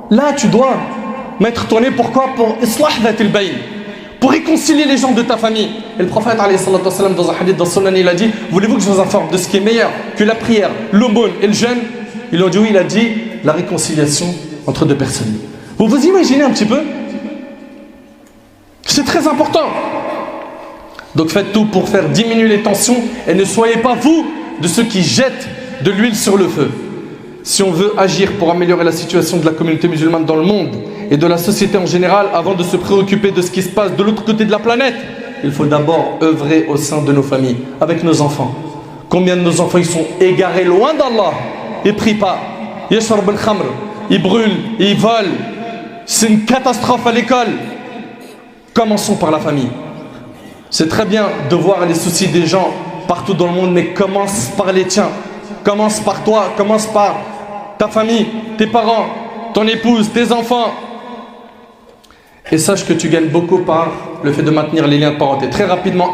Là tu dois mettre ton nez. Pourquoi? Pour islah dhat al-bayn, pour réconcilier les gens de ta famille. Et le prophète alayhi salatu wassalam, dans un hadith dans Sunan, il a dit: voulez-vous que je vous informe de ce qui est meilleur que la prière, l'aumône et le jeûne? Ils ont dit oui. Il a dit la réconciliation entre deux personnes. Vous vous imaginez un petit peu? C'est très important. Donc faites tout pour faire diminuer les tensions et ne soyez pas vous de ceux qui jettent de l'huile sur le feu. Si on veut agir pour améliorer la situation de la communauté musulmane dans le monde et de la société en général, avant de se préoccuper de ce qui se passe de l'autre côté de la planète, il faut d'abord œuvrer au sein de nos familles, avec nos enfants. Combien de nos enfants ils sont égarés loin d'Allah? Ils ne prient pas, yashrab al-khamr, ils brûlent, ils volent. C'est une catastrophe à l'école. Commençons par la famille. C'est très bien de voir les soucis des gens partout dans le monde, mais commence par les tiens. Commence par toi, commence par ta famille, tes parents, ton épouse, tes enfants. Et sache que tu gagnes beaucoup par le fait de maintenir les liens de parenté. Très rapidement,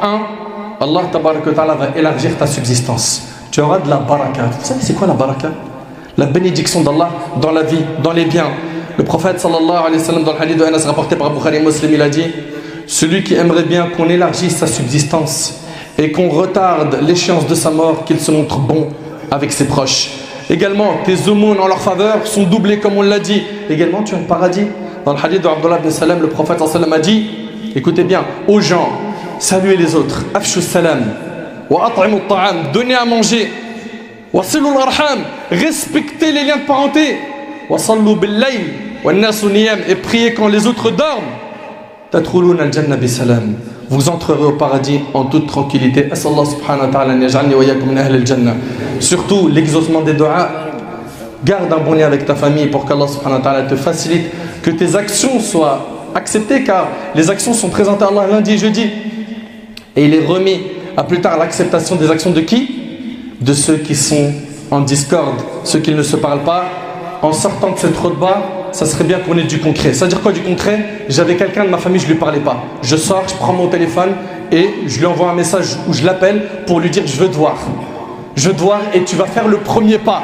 Allah tabaraka wa ta'ala va élargir ta subsistance. Tu auras de la baraka. Vous savez c'est quoi la baraka? La bénédiction d'Allah dans la vie, dans les biens. Le prophète sallallahu alayhi wa sallam, dans le hadith de Anas rapporté par Bukhari et Muslim, il a dit: celui qui aimerait bien qu'on élargisse sa subsistance et qu'on retarde l'échéance de sa mort, qu'il se montre bon avec ses proches. Également, tes aumônes en leur faveur sont doublées comme on l'a dit. Également, tu as le paradis. Dans le hadith de Abdullah ibn Salam, le prophète sallallahu alayhi wa sallam a dit: écoutez bien, aux gens, saluez les autres. Afshu salam wa at'imu at-ta'am, donnez à manger. Wa silu al-arham, respectez les liens de parenté. Wa sallu bil-layl wa an-nasu niyam, et priez quand les autres dorment. Tadkhulun al-jannah bi salam, vous entrerez au paradis en toute tranquillité. As'Allah subhanahu wa ta'ala an yaj'alni wa iyyakum min ahli al-jannah. Surtout l'exaucement des du'as. Garde un bon lien avec ta famille pour qu'Allah subhanahu wa ta'ala te facilite, que tes actions soient acceptées, car les actions sont présentées à Allah lundi et jeudi. Et il est remis à plus tard l'acceptation des actions de qui? De ceux qui sont en discorde, ceux qui ne se parlent pas. En sortant de cette khutba, ça serait bien qu'on ait du concret. Ça veut dire quoi du concret? J'avais quelqu'un de ma famille, je ne lui parlais pas. Je sors, je prends mon téléphone et je lui envoie un message où je l'appelle pour lui dire je veux te voir. Je veux te voir et tu vas faire le premier pas.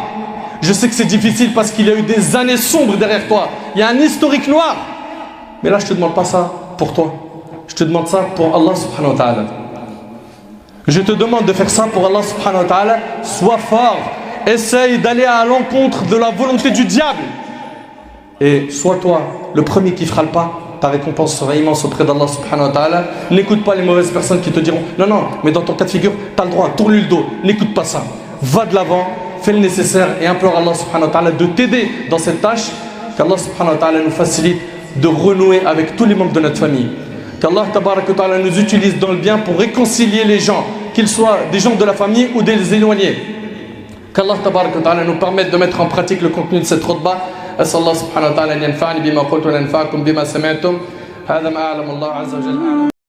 Je sais que c'est difficile parce qu'il y a eu des années sombres derrière toi. Il y a un historique noir. Mais là, je ne te demande pas ça pour toi. Je te demande ça pour Allah subhanahu wa ta'ala. Je te demande de faire ça pour Allah subhanahu wa ta'ala. Sois fort. Essaye d'aller à l'encontre de la volonté du diable. Et sois toi le premier qui fera le pas. Ta récompense sera immense auprès d'Allah subhanahu wa ta'ala. N'écoute pas les mauvaises personnes qui te diront non, mais dans ton cas de figure, tu as le droit, tourne-lui le dos. N'écoute pas ça. Va de l'avant, fais le nécessaire et implore Allah subhanahu wa ta'ala de t'aider dans cette tâche. Qu'Allah subhanahu wa ta'ala nous facilite de renouer avec tous les membres de notre famille. Qu'Allah tabarak wa ta'ala nous utilise dans le bien pour réconcilier les gens, qu'ils soient des gens de la famille ou des éloignés. Qu'Allah tabarak wa ta'ala nous permette de mettre en pratique le contenu de cette khutbah. أسأل الله سبحانه وتعالى أن ينفعني بما قلت وننفعكم بما سمعتم هذا ما أعلم الله عز وجل أعلم